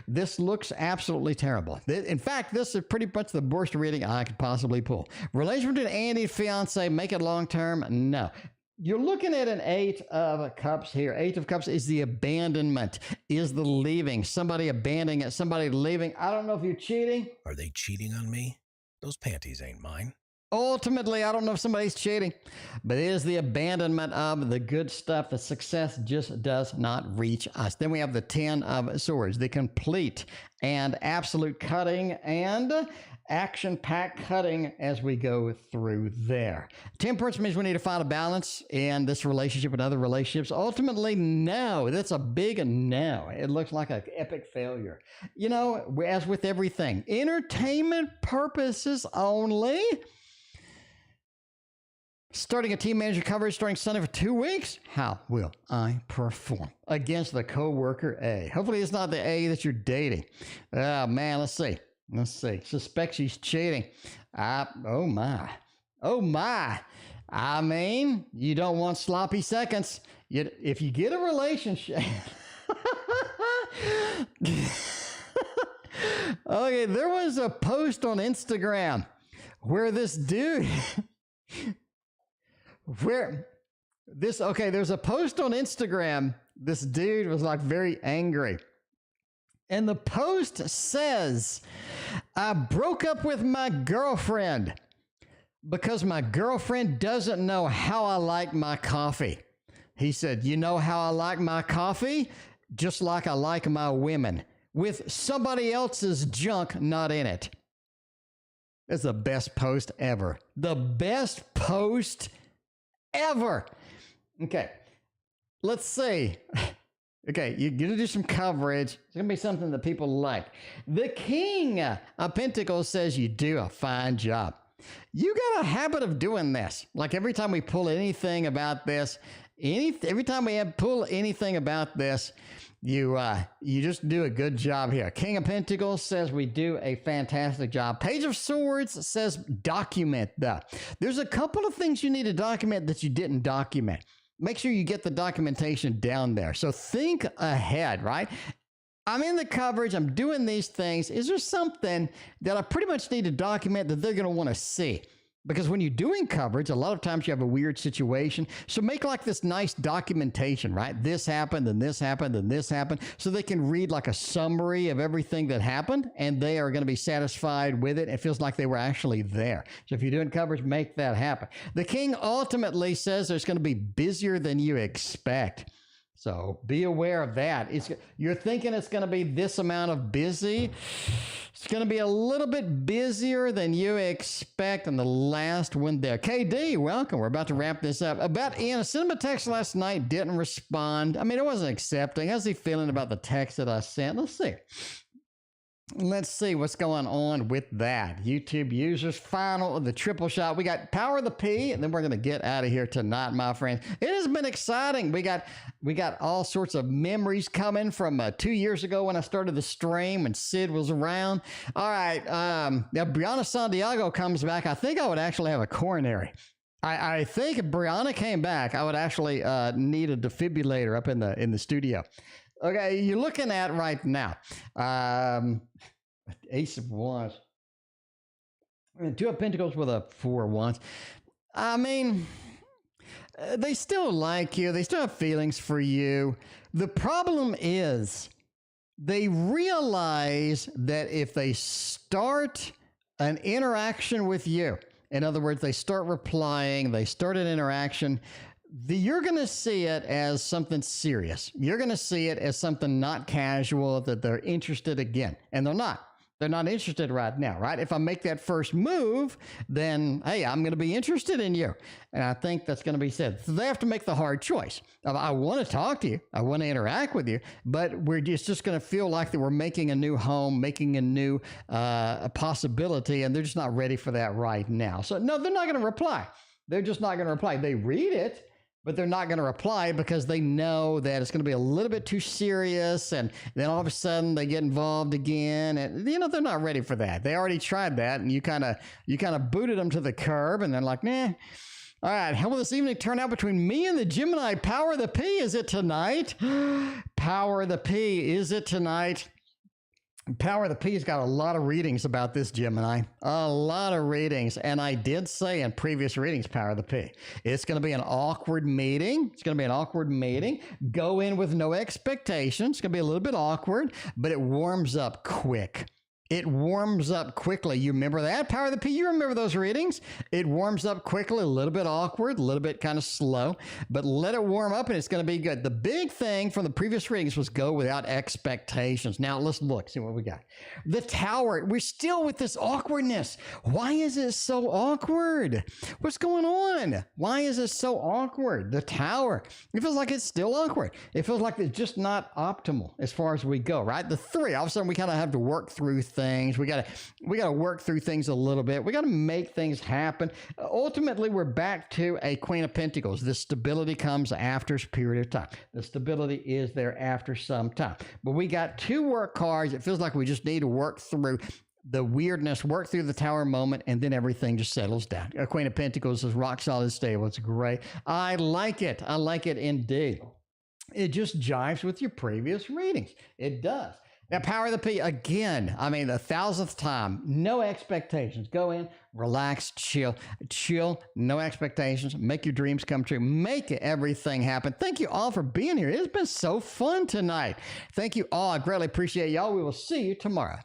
this looks absolutely terrible. In fact, this is pretty much the worst reading I could possibly pull. Relation between Andy and fiance, make it long term? No. You're looking at an 8 of cups here. 8 of cups is the abandonment, is the leaving. Somebody abandoning it, somebody leaving. I don't know if you're cheating. Are they cheating on me? Those panties ain't mine. Ultimately, I don't know if somebody's cheating, but it is the abandonment of the good stuff. The success just does not reach us. Then we have the 10 of swords, the complete and absolute cutting and action-packed cutting as we go through there. Temperance means we need to find a balance in this relationship and other relationships. Ultimately, no. That's a big no. It looks like an epic failure. As with everything, entertainment purposes only. Starting a team manager coverage starting Sunday for 2 weeks. How will I perform against the coworker A? Hopefully it's not the A that you're dating. Oh, man, let's see. Suspect she's cheating. Oh, my. I mean, you don't want sloppy seconds. If you get a relationship. Okay, there was a post on Instagram where this dude... there's a post on Instagram. This dude was like very angry. And the post says, I broke up with my girlfriend because my girlfriend doesn't know how I like my coffee. He said, you know how I like my coffee? Just like I like my women, with somebody else's junk not in it. It's the best post ever. The best post ever. Okay, let's see. Okay, you're going to do some coverage. It's going to be something that people like. The King of Pentacles says you do a fine job. You got a habit of doing this. Like every time we pull anything about this, every time we pull anything about this, you just do a good job here. King of Pentacles says we do a fantastic job. Page of Swords says document that. There's a couple of things you need to document that you didn't document. Make sure you get the documentation down there. So think ahead, right? I'm in the coverage. I'm doing these things. Is there something that I pretty much need to document that they're going to want to see? Because when you're doing coverage, a lot of times you have a weird situation. So make like this nice documentation, right? This happened, and this happened, and this happened. So they can read like a summary of everything that happened, and they are going to be satisfied with it. It feels like they were actually there. So if you're doing coverage, make that happen. The King ultimately says there's going to be busier than you expect. So be aware of that. You're thinking it's going to be this amount of busy. It's going to be a little bit busier than you expect. And the last one there. KD, welcome. We're about to wrap this up. Ian, a cinema text last night didn't respond. I mean, it wasn't accepting. How's he feeling about the text that I sent? Let's see what's going on with that. YouTube users, final of the triple shot. We got Power of the P, and then we're going to get out of here tonight, my friends. It has been exciting. We got all sorts of memories coming from 2 years ago when I started the stream and Sid was around. All right, now Brianna Santiago comes back. I think I would actually have a coronary. I think if Brianna came back, I would actually need a defibrillator up in the studio. Okay, you're looking at right now. Ace of Wands. Two of Pentacles with a 4 of Wands. I mean, they still like you. They still have feelings for you. The problem is they realize that if they start an interaction with you, in other words, they start replying, they start an interaction, you're going to see it as something serious. You're going to see it as something not casual, that they're interested again. And they're not. They're not interested right now, right? If I make that first move, then, hey, I'm going to be interested in you. And I think that's going to be said. So they have to make the hard choice. I want to talk to you. I want to interact with you, but it's just going to feel like that we're making a new home, making a new a possibility, and they're just not ready for that right now. So, no, they're not going to reply. They're just not going to reply. They read it, but they're not going to reply because they know that it's going to be a little bit too serious. And then all of a sudden they get involved again. And, they're not ready for that. They already tried that. And you kind of booted them to the curb and they're like, nah. All right. How will this evening turn out between me and the Gemini? Power of the P. Is it tonight? Power of the P. Is it tonight? Power of the P's got a lot of readings about this, Gemini. A lot of readings. And I did say in previous readings, Power of the P, it's going to be an awkward meeting. It's going to be an awkward meeting. Go in with no expectations. It's going to be a little bit awkward, but it warms up quick. It warms up quickly. You remember that? Power of the P, you remember those readings? It warms up quickly, a little bit awkward, a little bit kind of slow, but let it warm up and it's going to be good. The big thing from the previous readings was go without expectations. Now let's look, see what we got. The Tower, we're still with this awkwardness. Why is it so awkward? What's going on? Why is it so awkward? The Tower, it feels like it's still awkward. It feels like it's just not optimal as far as we go, right? The Three, all of a sudden we kind of have to work through things. We got to work through things a little bit. We got to make things happen. Ultimately, we're back to a Queen of Pentacles. This stability comes after a period of time. The stability is there after some time. But we got two work cards. It feels like we just need to work through the weirdness, work through the Tower moment, and then everything just settles down. A Queen of Pentacles is rock solid, stable. It's great. I like it. I like it indeed. It just jives with your previous readings. It does. Now, Power of the P, again, I mean, the 1,000th time, no expectations. Go in, relax, chill, no expectations. Make your dreams come true. Make everything happen. Thank you all for being here. It's been so fun tonight. Thank you all. I greatly appreciate y'all. We will see you tomorrow.